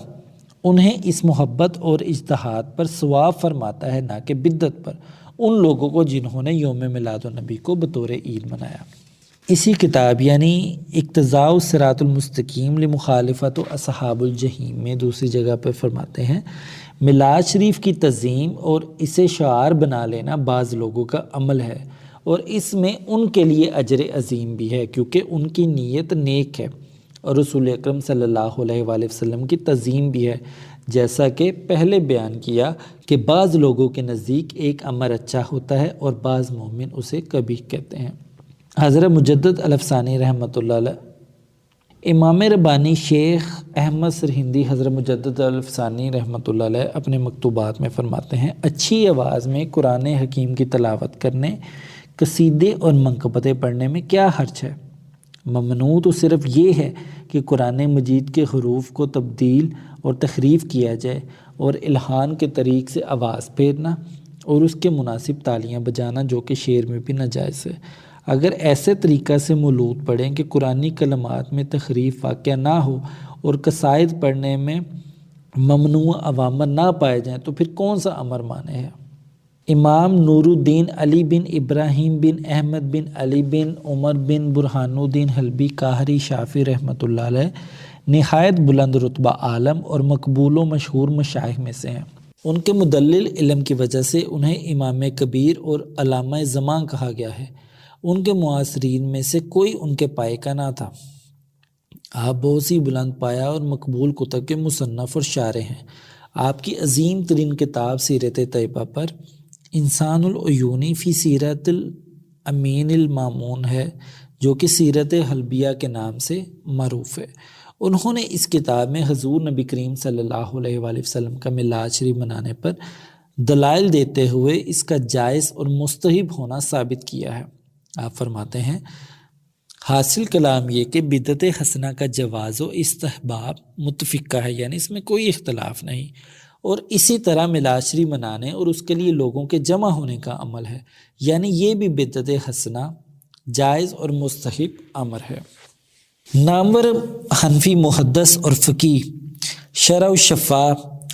انہیں اس محبت اور اجتہاد پر ثواب فرماتا ہے، نہ کہ بدعت پر ان لوگوں کو جنہوں نے یوم میلاد النبی کو بطور عید منایا۔ اسی کتاب یعنی اقتضاء الصراط المستقیم لمخالفت اصحاب الجحیم میں دوسری جگہ پر فرماتے ہیں میلاد شریف کی تعظیم اور اسے شعار بنا لینا بعض لوگوں کا عمل ہے، اور اس میں ان کے لیے اجر عظیم بھی ہے کیونکہ ان کی نیت نیک ہے، اور رسول اکرم صلی اللہ علیہ وآلہ وسلم کی تعظیم بھی ہے، جیسا کہ پہلے بیان کیا کہ بعض لوگوں کے نزدیک ایک امر اچھا ہوتا ہے اور بعض مومن اسے قبیح کہتے ہیں۔ حضرت مجدد الافسانی رحمۃ اللہ علیہ امام ربانی شیخ احمد سرہندی حضرت مجدد الافسانی رحمۃ اللہ علیہ اپنے مکتوبات میں فرماتے ہیں اچھی آواز میں قرآن حکیم کی تلاوت کرنے، قصیدے اور منقبتیں پڑھنے میں کیا حرج ہے؟ ممنوع تو صرف یہ ہے کہ قرآن مجید کے حروف کو تبدیل اور تحریف کیا جائے اور الحان کے طریق سے آواز پھیرنا اور اس کے مناسب تالیاں بجانا جو کہ شعر میں بھی ناجائز ہے۔ اگر ایسے طریقہ سے مولود پڑھیں کہ قرآنی کلمات میں تحریف واقع نہ ہو اور قصائد پڑھنے میں ممنوع اوامر نہ پائے جائیں تو پھر کون سا امر مانے ہے؟ امام نور الدین علی بن ابراہیم بن احمد بن علی بن عمر بن برہان الدین حلبی قاہری شافعی رحمۃ اللہ علیہ نہایت بلند رتبہ عالم اور مقبول و مشہور مشائخ میں سے ہیں۔ ان کے مدلل علم کی وجہ سے انہیں امام کبیر اور علامہ زمان کہا گیا ہے۔ ان کے معاصرین میں سے کوئی ان کے پائے کا نہ تھا۔ آپ بہت سی بلند پایا اور مقبول کتب کے مصنف اور شارح ہیں۔ آپ کی عظیم ترین کتاب سیرت طیبہ پر انسان العیونی فی سیرت الامین المامون ہے، جو کہ سیرت حلبیہ کے نام سے معروف ہے۔ انہوں نے اس کتاب میں حضور نبی کریم صلی اللہ علیہ وآلہ وسلم کا میلاد شریف منانے پر دلائل دیتے ہوئے اس کا جائز اور مستحب ہونا ثابت کیا ہے۔ آپ فرماتے ہیں حاصل کلام یہ کہ بدعت حسنہ کا جواز و استحباب متفقہ ہے، یعنی اس میں کوئی اختلاف نہیں، اور اسی طرح میلاد شریف منانے اور اس کے لیے لوگوں کے جمع ہونے کا عمل ہے، یعنی یہ بھی بدعت حسنہ جائز اور مستحب امر ہے۔ نامور حنفی محدث اور فقیہ شرح الشفاء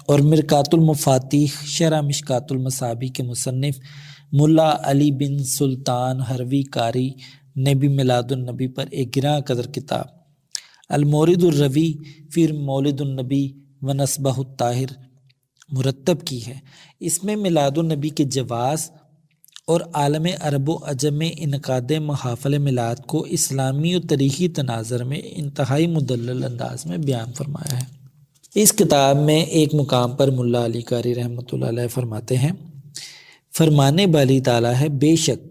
اور مرکات المفاتیح شرح مشکات المصابیح کے مصنف ملا علی بن سلطان حروی قاری نے بھی میلاد النبی پر ایک گراں قدر کتاب المورد الروی فی مولد النبی و نسبہ الطاہر مرتب کی ہے۔ اس میں میلاد النبی کے جواز اور عالم عرب و عجم میں انعقاد محافل میلاد کو اسلامی و تاریخی تناظر میں انتہائی مدلل انداز میں بیان فرمایا ہے۔ اس کتاب میں ایک مقام پر ملا علی قاری رحمۃ اللہ علیہ فرماتے ہیں فرمانے والی تعالیٰ ہے بے شک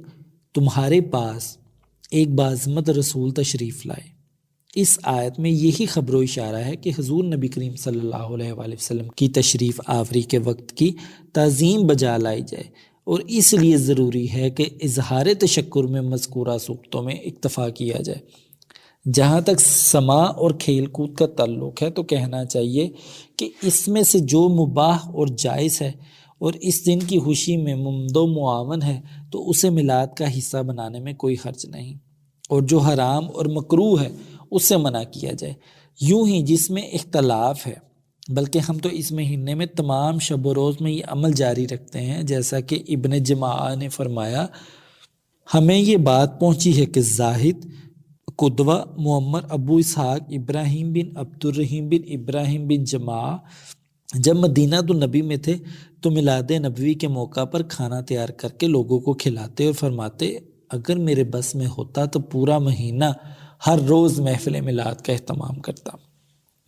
تمہارے پاس ایک باعظمت رسول تشریف لائے۔ اس آیت میں یہی خبر و اشارہ ہے کہ حضور نبی کریم صلی اللہ علیہ وآلہ وسلم کی تشریف آوری کے وقت کی تعظیم بجا لائی جائے، اور اس لیے ضروری ہے کہ اظہار تشکر میں مذکورہ صورتوں میں اکتفا کیا جائے۔ جہاں تک سماع اور کھیل کود کا تعلق ہے تو کہنا چاہیے کہ اس میں سے جو مباح اور جائز ہے اور اس دن کی خوشی میں ممد و معاون ہے تو اسے میلاد کا حصہ بنانے میں کوئی حرج نہیں، اور جو حرام اور مکروہ ہے اس سے منع کیا جائے۔ یوں ہی جس میں اختلاف ہے، بلکہ ہم تو اس مہینے میں تمام شب و روز میں یہ عمل جاری رکھتے ہیں، جیسا کہ ابن جماعہ نے فرمایا، ہمیں یہ بات پہنچی ہے کہ زاہد، قدوہ، معمر، ابو اسحاق، ابراہیم بن عبد الرحیم بن ابراہیم بن جماعہ جب مدینہ النبی میں تھے تو میلاد نبوی کے موقع پر کھانا تیار کر کے لوگوں کو کھلاتے اور فرماتے، اگر میرے بس میں ہوتا تو پورا مہینہ ہر روز محفل میلاد کا اہتمام کرتا۔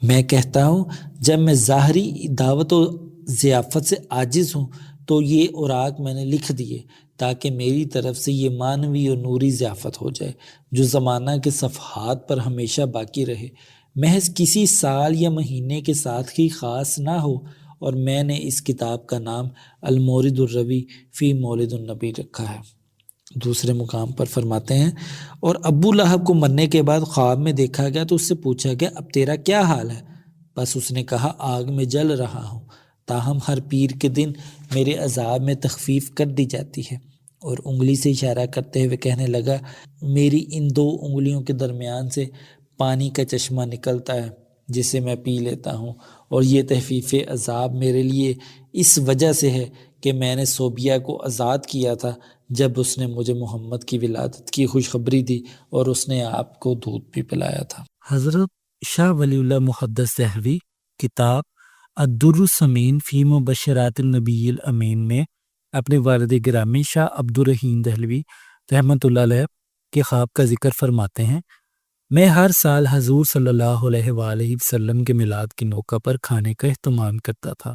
میں کہتا ہوں جب میں ظاہری دعوت و ضیافت سے عاجز ہوں تو یہ اوراق میں نے لکھ دیے تاکہ میری طرف سے یہ معنوی اور نوری ضیافت ہو جائے جو زمانہ کے صفحات پر ہمیشہ باقی رہے، محض کسی سال یا مہینے کے ساتھ ہی خاص نہ ہو۔ اور میں نے اس کتاب کا نام المورد الروی فی مولد النبی رکھا ہے۔ دوسرے مقام پر فرماتے ہیں، اور ابو لہب کو مرنے کے بعد خواب میں دیکھا گیا تو اس سے پوچھا گیا، اب تیرا کیا حال ہے؟ بس اس نے کہا، آگ میں جل رہا ہوں، تاہم ہر پیر کے دن میرے عذاب میں تخفیف کر دی جاتی ہے، اور انگلی سے اشارہ کرتے ہوئے کہنے لگا، میری ان دو انگلیوں کے درمیان سے پانی کا چشمہ نکلتا ہے جسے میں پی لیتا ہوں، اور یہ تخفیف عذاب میرے لیے اس وجہ سے ہے کہ میں نے صوبیہ کو آزاد کیا تھا جب اس نے مجھے محمد کی ولادت کی خوشخبری دی اور اس نے آپ کو دودھ بھی پلایا تھا۔ حضرت شاہ ولی اللہ محدث دہلوی کتاب الدر الثمین فی مبشرات النبی الامین میں اپنے والد گرامی شاہ عبد الرحیم دہلوی رحمۃ اللہ علیہ کے خواب کا ذکر فرماتے ہیں، میں ہر سال حضور صلی اللہ علیہ وآلہ وسلم کے میلاد کے موقع پر کھانے کا اہتمام کرتا تھا،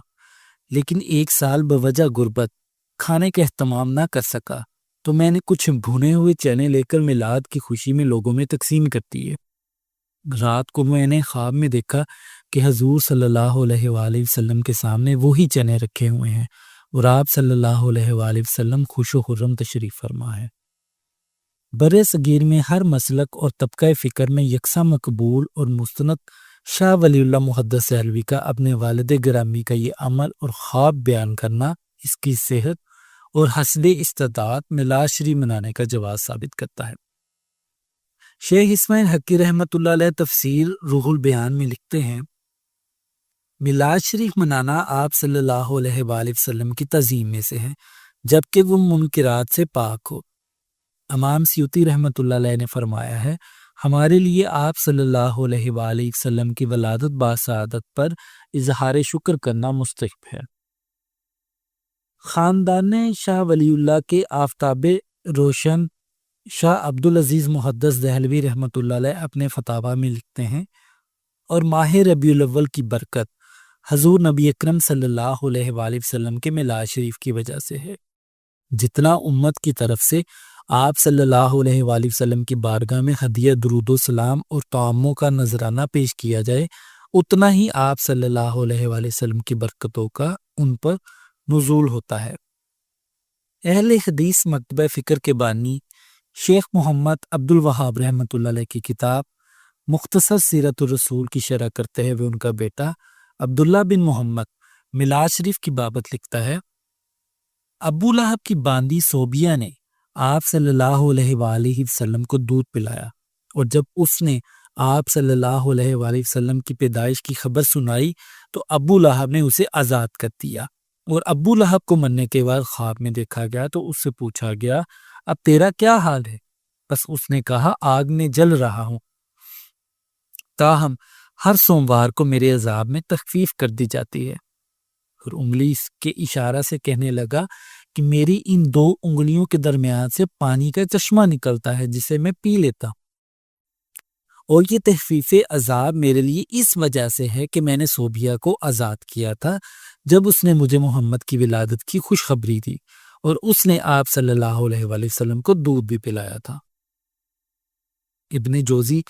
لیکن ایک سال بوجہ غربت کھانے کا اہتمام نہ کر سکا تو میں نے کچھ بھنے ہوئے چنے لے کر میلاد کی خوشی میں لوگوں میں تقسیم کر دیے۔ رات کو میں نے خواب میں دیکھا کہ حضور صلی اللہ علیہ وآلہ وسلم کے سامنے وہی چنے رکھے ہوئے ہیں اور آپ صلی اللہ علیہ وآلہ وسلم خوش و خرم تشریف فرما ہے۔ برِ صغیر میں ہر مسلک اور طبقہ فکر میں یکساں مقبول اور مستند شاہ ولی اللہ محدث دہلوی کا اپنے والد گرامی کا یہ عمل اور خواب بیان کرنا اس کی صحت اور حسن استطاعت میلاد شریف منانے کا جواز ثابت کرتا ہے۔ شیخ اسماعیل حقی رحمۃ اللہ علیہ تفسیر روح البیان میں لکھتے ہیں، میلاد شریف منانا آپ صلی اللہ علیہ وآلہ وسلم کی تعظیم میں سے ہے جبکہ وہ منکرات سے پاک ہو۔ امام سیوطی رحمۃ اللہ علیہ نے فرمایا ہے، ہمارے لیے آپ صلی اللہ علیہ وآلہ وسلم کی ولادت باسعادت پر اظہار شکر کرنا مستحب ہے۔ خاندان شاہ ولی اللہ کے آفتاب روشن شاہ عبدالعزیز محدث دہلوی رحمۃ اللہ علیہ اپنے فتاویٰ میں لکھتے ہیں، اور ماہ ربیع الاول کی برکت حضور نبی اکرم صلی اللہ علیہ وآلہ وسلم کے میلاد شریف کی وجہ سے ہے۔ جتنا امت کی طرف سے آپ صلی اللہ علیہ وآلہ وسلم کی بارگاہ میں ہدیہ درود و سلام اور تعاموں کا نذرانہ پیش کیا جائے، اتنا ہی آپ صلی اللہ علیہ وآلہ وسلم کی برکتوں کا ان پر نزول ہوتا ہے۔ اہل حدیث مکتبہ فکر کے بانی شیخ محمد عبد الوہاب رحمۃ اللہ علیہ کی کتاب مختصر سیرت الرسول کی شرح کرتے ہوئے ان کا بیٹا عبداللہ بن محمد میلاد شریف کی بابت لکھتا ہے، ابو لہب کی باندی صوبیہ نے آپ صلی اللہ علیہ وآلہ وسلم کو دودھ پلایا، اور جب اس نے آپ صلی اللہ علیہ وآلہ وسلم کی پیدائش کی خبر سنائی تو ابو لہب نے اسے آزاد کر دیا، اور ابو لہب کو مرنے کے بعد خواب میں دیکھا گیا تو اس سے پوچھا گیا، اب تیرا کیا حال ہے؟ بس اس نے کہا، آگ میں جل رہا ہوں، تاہم ہر سوموار کو میرے عذاب میں تخفیف کر دی جاتی ہے۔ اور انگلی کے اشارہ سے کہنے لگا کہ میری ان دو انگلیوں کے درمیان سے پانی کا چشمہ نکلتا ہے جسے میں پی لیتا ہوں، اور یہ تخفیف عذاب میرے لیے اس وجہ سے ہے کہ میں نے صوبیہ کو آزاد کیا تھا جب اس نے مجھے محمد کی ولادت کی خوشخبری دی، اور اس نے آپ صلی اللہ علیہ وآلہ وسلم کو دودھ بھی پلایا تھا۔ ابن جوزی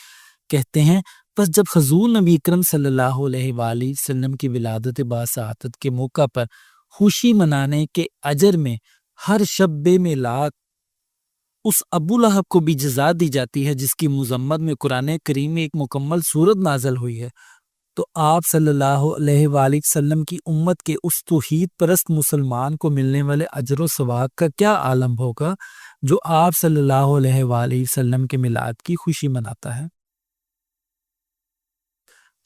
کہتے ہیں پس جب حضور نبی اکرم صلی اللہ علیہ وآلہ وسلم کی ولادت باسعادت کے موقع پر خوشی منانے کے اجر میں ہر شب میلاد اس ابو لہب کو بھی جزا دی جاتی ہے جس کی مذمت میں قرآن کریم میں ایک مکمل سورت نازل ہوئی ہے، تو آپ صلی اللہ علیہ وآلہ وسلم کی امت کے اس توحید پرست مسلمان کو ملنے والے اجر و ثواب کا کیا عالم ہوگا جو آپ صلی اللہ علیہ وآلہ وسلم کے میلاد کی خوشی مناتا ہے۔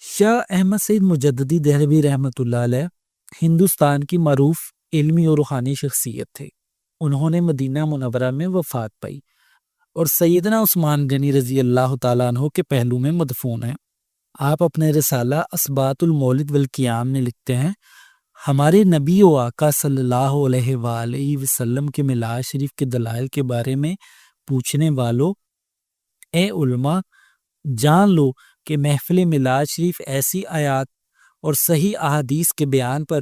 شاہ احمد سعید مجددی دہلوی رحمۃ اللہ علیہ ہندوستان کی معروف علمی اور روحانی شخصیت تھے۔ انہوں نے مدینہ منورہ میں وفات پائی اور سیدنا عثمان غنی رضی اللہ تعالیٰ عنہ کے پہلو میں مدفون ہیں۔ آپ اپنے رسالہ اثبات المولد والقیام میں لکھتے ہیں، ہمارے نبی و آقا صلی اللہ علیہ وآلہ وسلم کے میلاد شریف کے دلائل کے بارے میں پوچھنے والوں، اے علماء جان لو کہ محفل میلاد شریف ایسی آیات اور صحیح احادیث کے بیان پر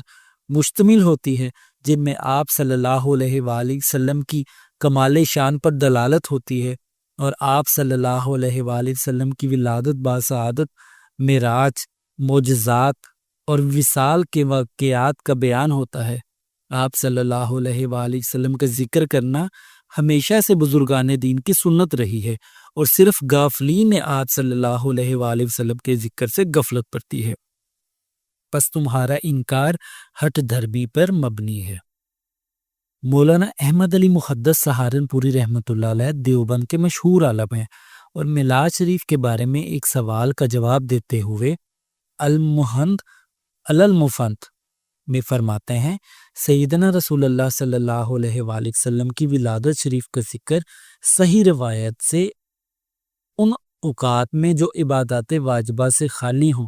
مشتمل ہوتی ہے جن میں آپ صلی اللہ علیہ وآلہ وسلم کی کمال شان پر دلالت ہوتی ہے، اور آپ صلی اللہ علیہ وآلہ وسلم کی ولادت باسعادت، معراج، معجزات اور وصال کے واقعات کا بیان ہوتا ہے۔ آپ صلی اللہ علیہ وآلہ وسلم کا ذکر کرنا ہمیشہ سے بزرگان دین کی سنت رہی ہے، اور صرف غافلین نے آپ صلی اللہ علیہ وآلہ وسلم کے ذکر سے غفلت برتی ہے، پس تمہارا انکار ہٹ دھرمی پر مبنی ہے۔ مولانا احمد علی محدث سہارنپوری رحمۃ اللہ علیہ دیوبند کے مشہور عالم ہیں، اور میلاد شریف کے بارے میں ایک سوال کا جواب دیتے ہوئے المحند المفند میں فرماتے ہیں، سیدنا رسول اللہ صلی اللہ علیہ وآلہ وسلم کی ولادت شریف کا ذکر صحیح روایت سے ان اوقات میں جو عبادات واجبہ سے خالی ہوں،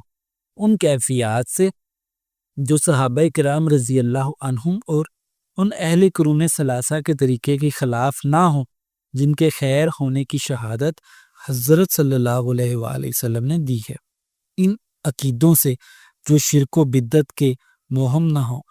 ان کیفیات سے جو صحابہ کرام رضی اللہ عنہم اور ان اہل قرون ثلاثہ کے طریقے کے خلاف نہ ہوں جن کے خیر ہونے کی شہادت حضرت صلی اللہ علیہ وآلہ وسلم نے دی ہے۔ ان عقیدوں سے جو شرک و بدعت کے موہم نہ ہوں،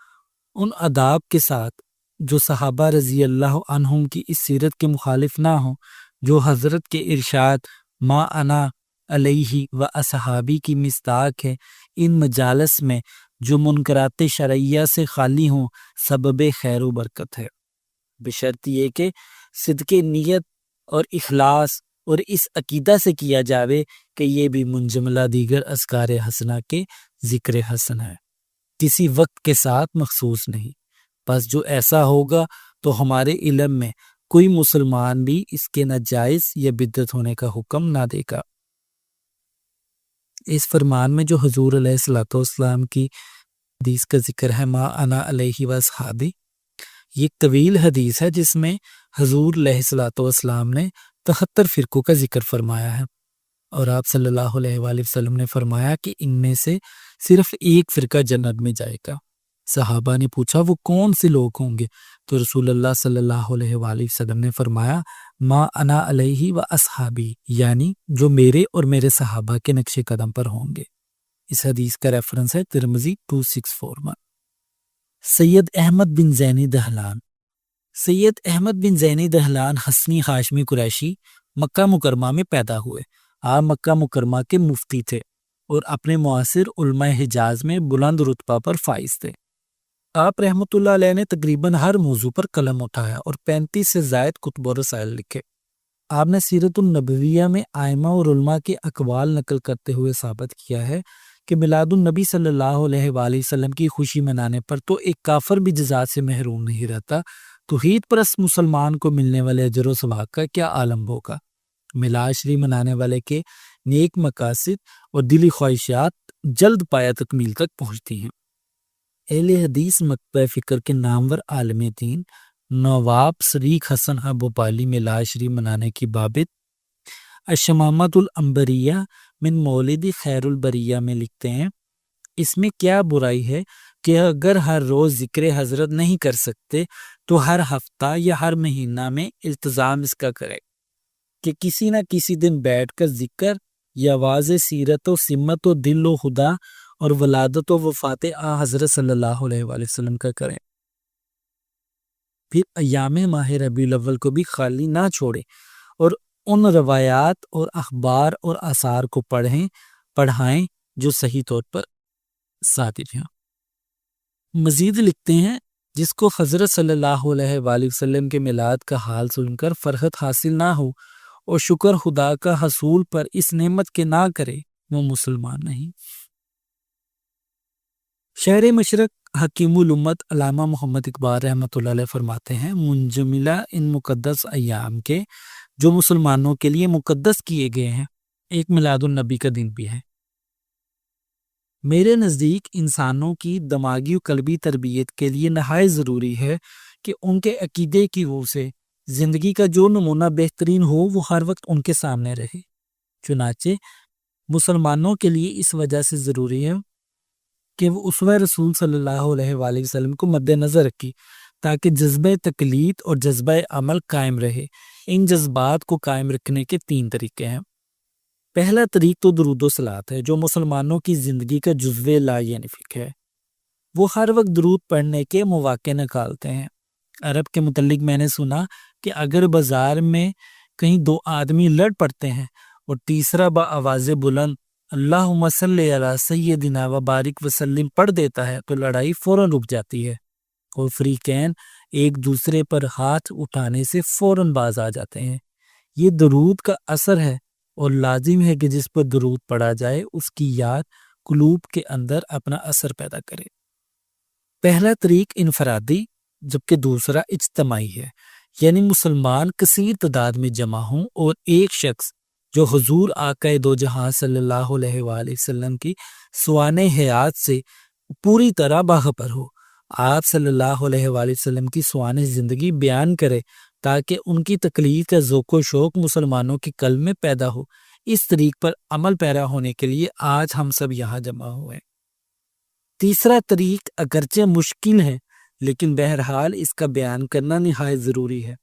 ان آداب کے ساتھ جو صحابہ رضی اللہ عنہم کی اس سیرت کے مخالف نہ ہوں، جو حضرت کے ارشاد ما انا علیہ و اصحابی کی مصداق ہے، ان مجالس میں جو منکرات شرعیہ سے خالی ہوں، سبب خیر و برکت ہے، بشرط یہ کہ صدق نیت اور اخلاص اور اس عقیدہ سے کیا جاوے کہ یہ بھی منجملہ دیگر اذکار حسنہ کے ذکر حسن ہے، کسی وقت کے ساتھ مخصوص نہیں۔ پس جو ایسا ہوگا تو ہمارے علم میں کوئی مسلمان بھی اس کے ناجائز یا بدعت ہونے کا حکم نہ دے گا۔ اس فرمان میں جو حضور علیہ الصلوۃ والسلام کی حدیث کا ذکر ہے، ما انا علیہ و اصحابی، یہ ایک طویل حدیث ہے جس میں حضور علیہ الصلوۃ والسلام نے 73 فرقوں کا ذکر فرمایا ہے، اور آپ صلی اللہ علیہ وآلہ وسلم نے فرمایا کہ ان میں سے صرف ایک فرقہ جنت میں جائے گا۔ صحابہ نے پوچھا وہ کون سے لوگ ہوں گے؟ تو رسول اللہ صلی اللہ علیہ وآلہ وسلم نے فرمایا ما انا علیہ و اصحابی، یعنی جو میرے اور میرے صحابہ کے نقش قدم پر ہوں گے۔ اس حدیث کا ریفرنس ہے ترمذی 2641۔ سید احمد بن زینی دہلان۔ سید احمد بن زینی دہلان حسنی ہاشمی قریشی مکہ مکرمہ میں پیدا ہوئے۔ آپ مکہ مکرمہ کے مفتی تھے اور اپنے معاصر علماء حجاز میں بلند رتبہ پر فائز تھے۔ آپ رحمۃ اللہ علیہ نے تقریباً ہر موضوع پر قلم اٹھایا اور 35 سے زائد کتب و رسائل لکھے۔ آپ نے سیرت النبویہ میں ائمہ اور علماء کے اقوال نقل کرتے ہوئے ثابت کیا ہے کہ میلاد النبی صلی اللہ علیہ وآلہ وسلم کی خوشی منانے پر تو ایک کافر بھی جزا سے محروم نہیں رہتا، توحید پرست مسلمان کو ملنے والے اجر و ثواب کا کیا عالم ہوگا۔ میلاد شریف منانے والے کے نیک مقاصد اور دلی خواہشات جلد پایا تکمیل تک پہنچتی ہیں۔ اہل حدیث مکتبہ فکر کے نامور عالم دین نواب صدیق حسن بھوپالی میلاد شریف منانے کی بابت الشمامۃ العنبریہ من مولد خیر البریہ میں لکھتے ہیں، اس میں کیا برائی ہے کہ اگر ہر روز ذکر حضرت نہیں کر سکتے تو ہر ہفتہ یا ہر مہینہ میں التزام اس کا کرے کہ کسی نہ کسی دن بیٹھ کر ذکر یا واضح سیرت و سمت و دل و خدا اور ولادت و وفات حضرت صلی اللہ علیہ وآلہ وسلم کا کریں۔ پھر ایام ماہ ربیع الاول کو بھی خالی نہ چھوڑیں اور ان روایات اور اخبار اور آثار کو پڑھائیں جو صحیح طور پر ثابت ہیں۔ مزید لکھتے ہیں جس کو حضرت صلی اللہ علیہ وآلہ وسلم کے میلاد کا حال سن کر فرحت حاصل نہ ہو اور شکر خدا کا حصول پر اس نعمت کے نہ کرے وہ مسلمان نہیں۔ شہر مشرق حکیم الامت علامہ محمد اقبال رحمۃ اللہ علیہ فرماتے ہیں منجملہ ان مقدس ایام کے جو مسلمانوں کے لیے مقدس کیے گئے ہیں ایک میلاد النبی کا دن بھی ہے۔ میرے نزدیک انسانوں کی دماغی و قلبی تربیت کے لیے نہایت ضروری ہے کہ ان کے عقیدے کی وہ سے زندگی کا جو نمونہ بہترین ہو وہ ہر وقت ان کے سامنے رہے۔ چنانچہ مسلمانوں کے لیے اس وجہ سے ضروری ہے کہ وہ اسوہ رسول صلی اللہ علیہ وآلہ وسلم کو مد نظر رکھی تاکہ جذبہ تقلید اور جذبہ عمل قائم رہے۔ ان جذبات کو قائم رکھنے کے 3 طریقے ہیں۔ پہلا طریق تو درود و صلوات ہے جو مسلمانوں کی زندگی کا جزو لا ینفک ہے۔ وہ ہر وقت درود پڑھنے کے مواقع نکالتے ہیں۔ عرب کے متعلق میں نے سنا کہ اگر بازار میں کہیں 2 آدمی لڑ پڑتے ہیں اور تیسرا بآواز بلند اللہم صلی علی سیدنا و بارک وسلم پڑھ دیتا ہے تو لڑائی فوراً رک جاتی ہے اور فریقین ایک دوسرے پر ہاتھ اٹھانے سے فوراً باز آ جاتے ہیں۔ یہ درود کا اثر ہے اور لازم ہے کہ جس پر درود پڑھا جائے اس کی یاد قلوب کے اندر اپنا اثر پیدا کرے۔ پہلا طریق انفرادی جبکہ دوسرا اجتماعی ہے، یعنی مسلمان کثیر تعداد میں جمع ہوں اور ایک شخص جو حضور آقا دو جہاں صلی اللہ علیہ وآلہ وسلم کی سوانح حیات سے پوری طرح باخبر ہو، آپ صلی اللہ علیہ وآلہ وسلم کی سوانح زندگی بیان کرے تاکہ ان کی تقلید کا ذوق و شوق مسلمانوں کے قلب میں پیدا ہو۔ اس طریق پر عمل پیرا ہونے کے لیے آج ہم سب یہاں جمع ہوئے۔ تیسرا طریق اگرچہ مشکل ہے لیکن بہرحال اس کا بیان کرنا نہایت ضروری ہے۔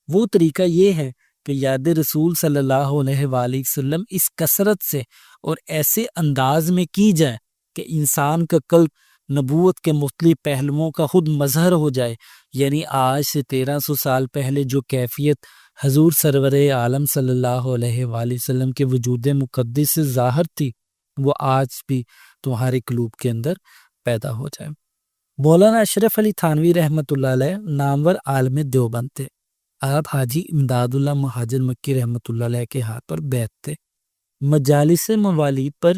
وہ طریقہ یہ ہے کہ یاد رسول صلی اللہ علیہ وآلہ وسلم اس کثرت سے اور ایسے انداز میں کی جائے کہ انسان کا قلب نبوت کے مختلف پہلوؤں کا خود مظہر ہو جائے، یعنی آج سے 1300 سال پہلے جو کیفیت حضور سرور عالم صلی اللہ علیہ وآلہ وسلم کے وجود مقدس سے ظاہر تھی وہ آج بھی تمہارے قلوب کے اندر پیدا ہو جائے۔ مولانا اشرف علی تھانوی رحمۃ اللہ علیہ نامور عالم دیوبند تھے۔ آپ حاجی امداد اللہ مہاجر مکی رحمۃ اللہ علیہ کے ہاتھ پر بیعت تھے۔ مجالس موالید پر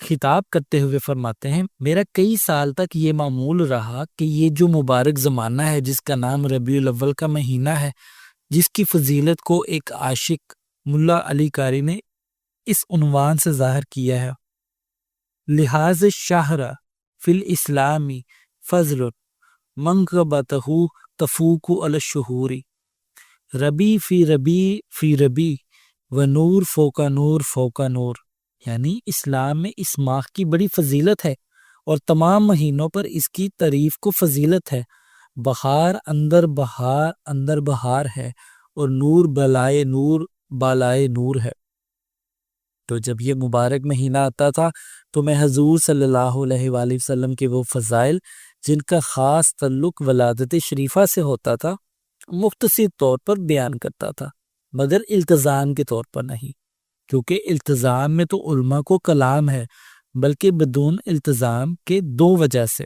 خطاب کرتے ہوئے فرماتے ہیں میرا کئی سال تک یہ معمول رہا کہ یہ جو مبارک زمانہ ہے جس کا نام ربیع الاول کا مہینہ ہے، جس کی فضیلت کو ایک عاشق ملا علی قاری نے اس عنوان سے ظاہر کیا ہے، لحاظ شہر فی الاسلامی فضل منقبتہ تفوق علی الشہور، ربی فی ربی فی ربی و نور فوق نور فوق نور، یعنی اسلام میں اس ماہ کی بڑی فضیلت ہے اور تمام مہینوں پر اس کی تعریف کو فضیلت ہے۔ بہار اندر بہار ہے اور نور بلائے نور بالائے نور ہے۔ تو جب یہ مبارک مہینہ آتا تھا تو میں حضور صلی اللہ علیہ وآلہ وسلم کے وہ فضائل جن کا خاص تعلق ولادت شریفہ سے ہوتا تھا مختصر طور پر بیان کرتا تھا، مگر التزام کے طور پر نہیں، کیونکہ التزام میں تو علماء کو کلام ہے، بلکہ بدون التزام کے 2 وجہ سے۔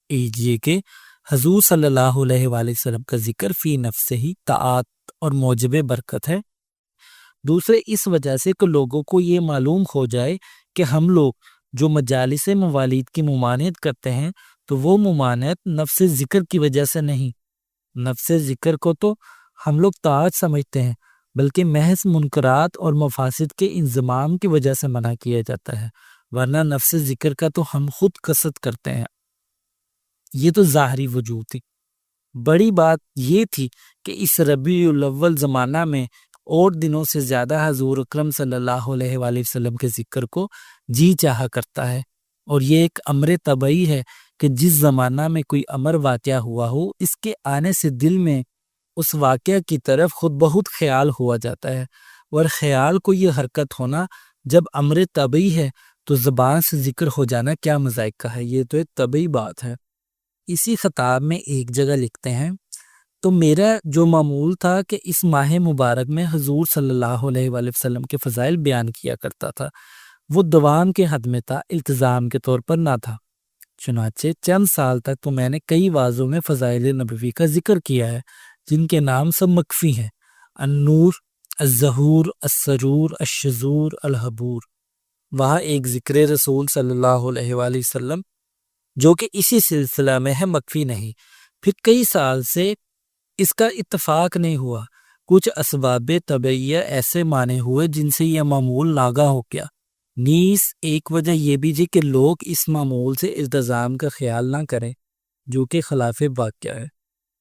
ایک یہ کہ حضور صلی اللہ علیہ وآلہ وسلم کا ذکر فی نفس ہی طاعت اور موجب برکت ہے، دوسرے اس وجہ سے کہ لوگوں کو یہ معلوم ہو جائے کہ ہم لوگ جو مجالس موالید کی ممانعت کرتے ہیں تو وہ ممانعت نفس ذکر کی وجہ سے نہیں، نفس ذکر کو تو ہم لوگ طاعت سمجھتے ہیں بلکہ محض منکرات اور مفاسد کے انضمام کی وجہ سے منع کیا جاتا ہے، ورنہ نفس ذکر کا تو ہم خود قصد کرتے ہیں۔ یہ تو ظاہری وجود تھی۔ بڑی بات یہ تھی کہ اس ربیع الاول زمانہ میں اور دنوں سے زیادہ حضور اکرم صلی اللہ علیہ وآلہ وسلم کے ذکر کو جی چاہا کرتا ہے، اور یہ ایک امر طبعی ہے کہ جس زمانہ میں کوئی امر واقعہ ہوا ہو اس کے آنے سے دل میں اس واقعہ کی طرف خود بہت خیال ہوا جاتا ہے، اور خیال کو یہ حرکت ہونا جب امر طبعی ہے تو زبان سے ذکر ہو جانا کیا مذائقہ ہے، یہ تو ایک طبعی بات ہے۔ اسی خطاب میں ایک جگہ لکھتے ہیں تو میرا جو معمول تھا کہ اس ماہ مبارک میں حضور صلی اللہ علیہ وآلہ وسلم کے فضائل بیان کیا کرتا تھا، وہ دوام کے حد میں تھا، التزام کے طور پر نہ تھا۔ چنانچہ چند سال تک تو میں نے کئی واعظوں میں فضائل نبوی کا ذکر کیا ہے، جن کے نام سب مکفی ہیں: النور، الظہور، السرور، الشذور، الحبور۔ وہاں ایک ذکر رسول صلی اللہ علیہ وآلہ وسلم جو کہ اسی سلسلہ میں ہے مکفی نہیں۔ پھر کئی سال سے اس کا اتفاق نہیں ہوا، کچھ اسباب طبعیہ ایسے مانے ہوئے جن سے یہ معمول ناگا ہو گیا۔ نیز ایک وجہ یہ بھی تھی کہ لوگ اس معمول سے التزام کا خیال نہ کریں، جو کہ خلاف واقعہ ہے،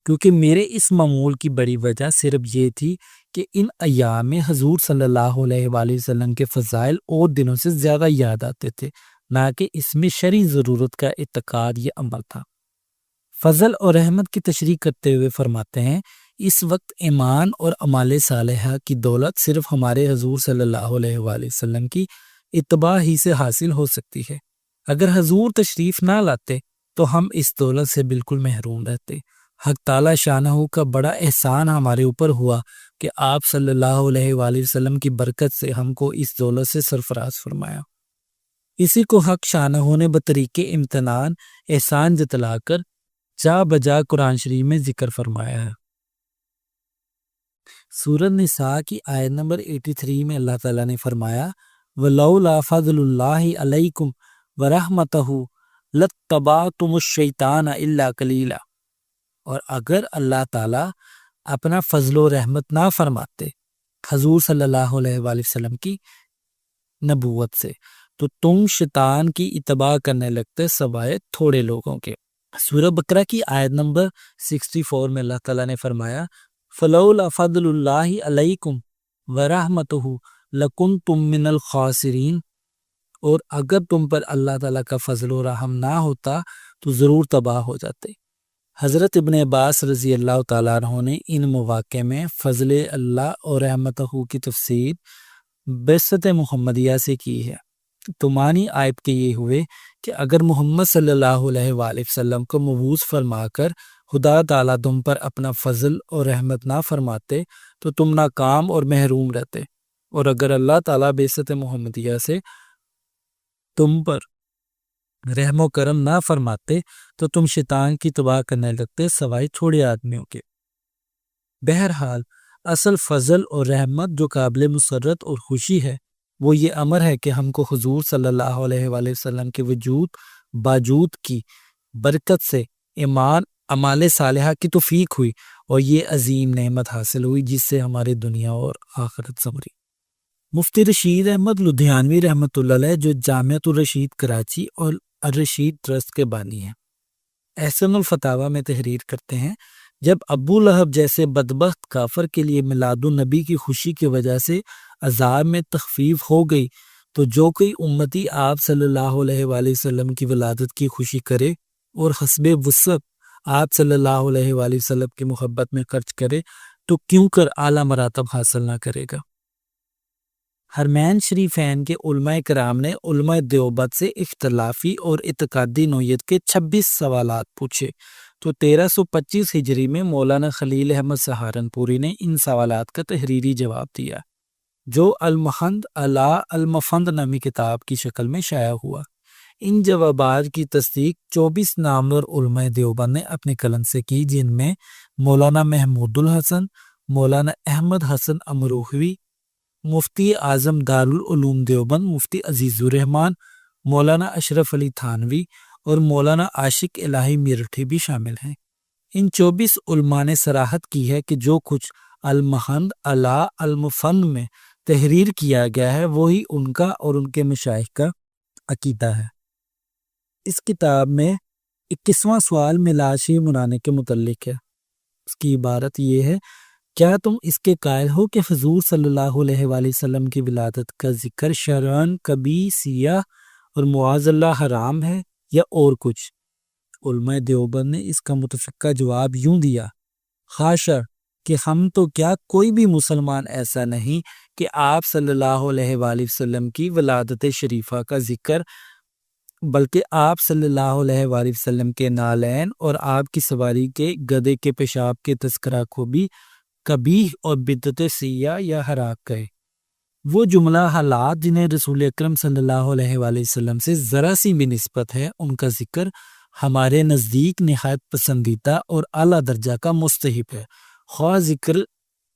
کیونکہ میرے اس معمول کی بڑی وجہ صرف یہ تھی کہ ان ایام میں حضور صلی اللہ علیہ وآلہ وسلم کے فضائل اور دنوں سے زیادہ یاد آتے تھے، نہ کہ اس میں شرعی ضرورت کا اعتقاد یا عمل تھا۔ فضل اور رحمت کی تشریح کرتے ہوئے فرماتے ہیں، اس وقت ایمان اور اعمال صالحہ کی دولت صرف ہمارے حضور صلی اللہ علیہ وآلہ وسلم کی اتباع ہی سے حاصل ہو سکتی ہے۔ اگر حضور تشریف نہ لاتے تو ہم اس دولت سے بالکل محروم رہتے۔ حق تعالی شانہ کا بڑا احسان ہمارے اوپر ہوا کہ آپ صلی اللہ علیہ وآلہ وسلم کی برکت سے ہم کو اس دولت سے سرفراز فرمایا۔ اسی کو حق شانہ نے بطریق امتنان احسان جتلا کر جا بجا قرآن شریف میں ذکر فرمایا ہے۔ سورۃ نساء کی آیت نمبر 83 میں اللہ تعالیٰ نے فرمایا، وَلَوْلَا فَضْلُ اللَّهِ عَلَيْكُمْ وَرَحْمَتُهُ لَاتَّبَعْتُمُ الشَّيْطَانَ إِلَّا قَلِيلًا۔ اور اگر اللہ تعالیٰ اپنا فضل و رحمت نہ فرماتے حضور صلی اللہ علیہ وآلہ وسلم کی نبوت سے تو تم شیطان کی اتباع کرنے لگتے سوائے تھوڑے لوگوں کے۔ سورہ بقرہ کی آیت نمبر 64 میں اللہ تعالیٰ نے فرمایا، فَلَوْلَا فَضْلُ اللَّهِ عَلَيْكُمْ وَرَحْمَتُهُ لَكُنْتُمْ مِنَ الْخَاسِرِينَ۔ اور اگر تم پر اللہ تعالیٰ کا فضل و رحم نہ ہوتا تو ضرور تباہ ہو جاتے۔ حضرت ابن عباس رضی اللہ تعالیٰ عنہ نے ان مواقع میں فضل اللہ اور رحمتہ کی تفسیر بعثت محمدیہ سے کی ہے۔ تو معنی آیت کے یہ ہوئے کہ اگر محمد صلی اللہ علیہ وآلہ وسلم کو مبعوث فرما کر خدا تعالیٰ تم پر اپنا فضل اور رحمت نہ فرماتے تو تم ناکام اور محروم رہتے، اور اگر اللہ تعالیٰ بعثت محمدیہ سے تم پر رحم و کرم نہ فرماتے تو تم شیطان کی تباہ کرنے لگتے سوائے تھوڑے آدمیوں کے۔ بہرحال اصل فضل اور رحمت جو قابل مسرت اور خوشی ہے وہ یہ امر ہے کہ ہم کو حضور صلی اللہ علیہ وآلہ وسلم کے باجود کی برکت سے ایمان اعمال صالحہ کی توفیق ہوئی اور یہ عظیم نعمت حاصل ہوئی جس سے ہماری دنیا اور آخرت سنوری۔ مفتی رشید احمد لدھیانوی رحمۃ اللہ علیہ جو جامعۃ الرشید کراچی اور الرشید ٹرسٹ کے بانی ہیں، احسن الفتاویٰ میں تحریر کرتے ہیں، جب ابو لہب جیسے بدبخت کافر کے لیے میلاد النبی کی خوشی کی وجہ سے عذاب میں تخفیف ہو گئی تو جو کوئی امتی آپ صلی اللہ علیہ وآلہ وسلم کی ولادت کی خوشی کرے اور حسب وسعت آپ صلی اللہ علیہ وآلہ وسلم کی محبت میں خرچ کرے تو کیوں کر اعلیٰ مراتب حاصل نہ کرے گا۔ حرمین شریفین کے علماء کرام نے علماء دیوبند سے اختلافی اور اعتقادی نوعیت کے 26 سوالات پوچھے تو 1325 ہجری میں مولانا خلیل احمد سہارنپوری نے ان سوالات کا تحریری جواب دیا، جو المحند علی المفند نامی کتاب کی شکل میں شائع ہوا۔ ان جوابات کی تصدیق 24 نامور علماء دیوبند نے اپنے قلم سے کی، جن میں مولانا محمود الحسن، مولانا احمد حسن امروہوی، مفتی اعظم دارالعلوم دیوبند مفتی عزیز الرحمن، مولانا اشرف علی تھانوی اور مولانا عاشق الہی میرٹھی بھی شامل ہیں۔ ان 24 علماء نے صراحت کی ہے کہ جو کچھ المحند علی المفند میں تحریر کیا گیا ہے وہی ان کا اور ان کے مشائخ کا عقیدہ ہے۔ اس کتاب میں 21واں سوال میلاد شریف منانے کے متعلق ہے۔ اس کی عبارت یہ ہے، کیا تم اس کے قائل ہو کہ حضور صلی اللہ علیہ وآلہ وسلم کی ولادت کا ذکر شرعاً کبھی سیاہ اور معاذ اللہ حرام ہے یا اور کچھ؟ علماء دیوبند نے اس کا متفقہ جواب یوں دیا، خاشر کہ ہم تو کیا کوئی بھی مسلمان ایسا نہیں کہ آپ صلی اللہ علیہ وآلہ وسلم کی ولادت شریفہ کا ذکر بلکہ آپ صلی اللہ علیہ وآلہ وسلم کے نالین اور آپ کی سواری کے گدھے کے پیشاب کے تذکرہ کو بھی قبیح اور بدعت سیاح یا حراک کہے۔ وہ جملہ حالات جنہیں رسول اکرم صلی اللہ علیہ وآلہ وسلم سے ذرا سی بھی نسبت ہے، ان کا ذکر ہمارے نزدیک نہایت پسندیدہ اور اعلیٰ درجہ کا مستحب ہے، خواہ ذکر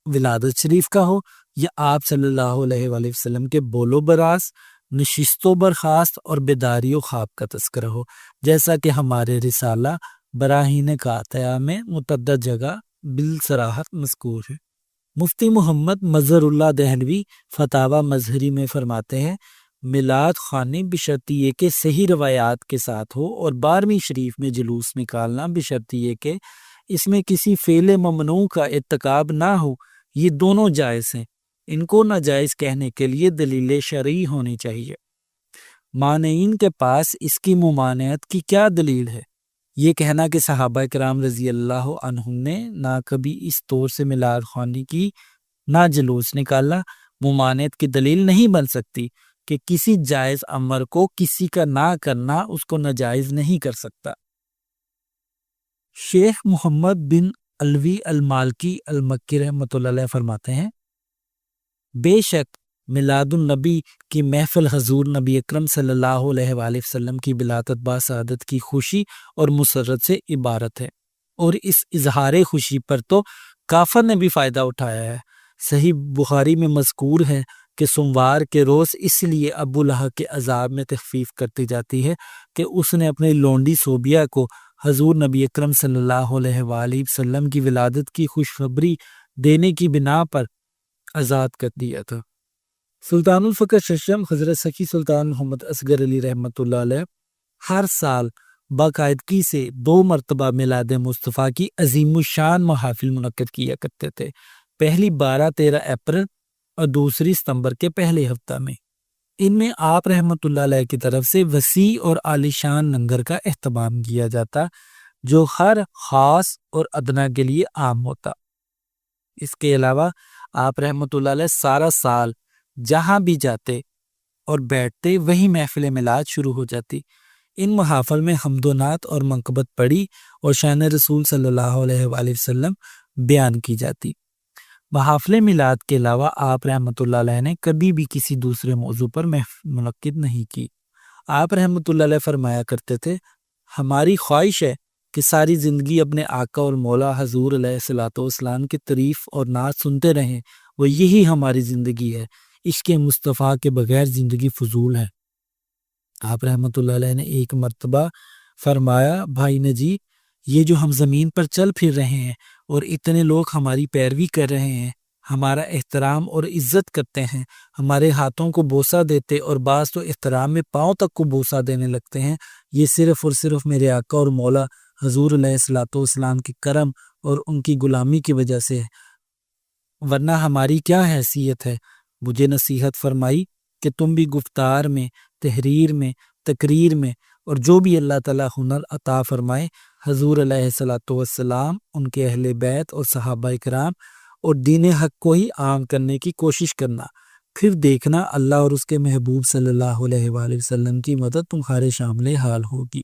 ولادت شریف کا ہو یا آپ صلی اللہ علیہ وآلہ وسلم کے بول و براز، نشست و برخاست اور بیداری و خواب کا تذکرہ ہو، جیسا کہ ہمارے رسالہ براہین قاطعہ میں متعدد جگہ بالصراحت مذکور ہے۔ مفتی محمد مظہر اللہ دہلوی فتاوی مظہری میں فرماتے ہیں، میلاد خوانی بشرط یہ کہ صحیح روایات کے ساتھ ہو، اور 12ویں شریف میں جلوس نکالنا بشرط یہ کہ اس میں کسی فعل ممنوع کا ارتکاب نہ ہو۔ یہ دونوں جائز ہیں، ان کو ناجائز کہنے کے لیے دلیل شرعی ہونی چاہیے۔ مانعین کے پاس اس کی ممانعت کی کیا دلیل ہے؟ یہ کہنا کہ صحابہ کرام رضی اللہ عنہم نے نہ کبھی اس طور سے میلاد خوانی کی نہ جلوس نکالا، ممانعت کی دلیل نہیں بن سکتی کہ کسی جائز امر کو کسی کا نہ کرنا اس کو ناجائز نہیں کر سکتا۔ شیخ محمد بن علوی المالکی المکی رحمۃ اللہ علیہ فرماتے ہیں، بے شک میلاد النبی کی محفل حضور نبی اکرم صلی اللہ علیہ وآلہ وسلم کی ولادت باسعادت کی خوشی اور مسرت سے عبارت ہے، اور اس اظہار خوشی پر تو کافر نے بھی فائدہ اٹھایا ہے۔ صحیح بخاری میں مذکور ہے کہ سوموار کے روز اس لیے ابو لہب کے عذاب میں تخفیف کرتی جاتی ہے کہ اس نے اپنی لونڈی صوبیہ کو حضور نبی اکرم صلی اللہ علیہ وآلہ وسلم کی ولادت کی خوشخبری دینے کی بنا پر آزاد کر دیا تھا۔ سلطان الفقر ششم حضرت سخی سلطان محمد اصغر علی رحمۃ اللہ علیہ ہر سال باقاعدگی سے 2 مرتبہ میلاد مصطفیٰ کی عظیم الشان محافل منعقد کیا کرتے تھے، پہلی 12-13 اپریل اور دوسری ستمبر کے پہلے ہفتہ میں۔ ان میں آپ رحمۃ اللہ علیہ کی طرف سے وسیع اور عالیشان لنگر کا اہتمام کیا جاتا، جو ہر خاص اور ادنا کے لیے عام ہوتا۔ اس کے علاوہ آپ رحمۃ اللہ علیہ سارا سال جہاں بھی جاتے اور بیٹھتے وہی محفل میلاد شروع ہو جاتی۔ ان محافل میں حمد و نعت اور منقبت پڑھی اور شان رسول صلی اللہ علیہ وآلہ وسلم بیان کی جاتی۔ محافل میلاد کے علاوہ آپ رحمۃ اللہ علیہ نے کبھی بھی کسی دوسرے موضوع پر محفل منعقد نہیں کی۔ آپ رحمۃ اللہ علیہ فرمایا کرتے تھے، ہماری خواہش ہے کہ ساری زندگی اپنے آقا اور مولا حضور علیہ الصلوۃ والسلام کی تعریف اور نعت سنتے رہیں، وہ یہی ہماری زندگی ہے، عشق مصطفیٰ کے بغیر زندگی فضول ہے۔ آپ رحمۃ اللہ علیہ نے ایک مرتبہ فرمایا، بھائی نجی، یہ جو ہم زمین پر چل پھر رہے ہیں اور اتنے لوگ ہماری پیروی کر رہے ہیں، ہمارا احترام اور عزت کرتے ہیں، ہمارے ہاتھوں کو بوسہ دیتے اور بعض تو احترام میں پاؤں تک کو بوسہ دینے لگتے ہیں، یہ صرف اور صرف میرے آقا اور مولا حضور علیہ الصلوۃ والسلام کے کرم اور ان کی غلامی کی وجہ سے ہے، ورنہ ہماری کیا حیثیت ہے۔ مجھے نصیحت فرمائی کہ تم بھی گفتار میں، تحریر میں، تقریر میں اور جو بھی اللہ تعالیٰ ہنر عطا فرمائے، حضور علیہ الصلوۃ والسلام، ان کے اہل بیت اور صحابہ کرام اور دین حق کو ہی عام کرنے کی کوشش کرنا، پھر دیکھنا اللہ اور اس کے محبوب صلی اللہ علیہ وآلہ وسلم کی مدد تمہارے شامل حال ہوگی۔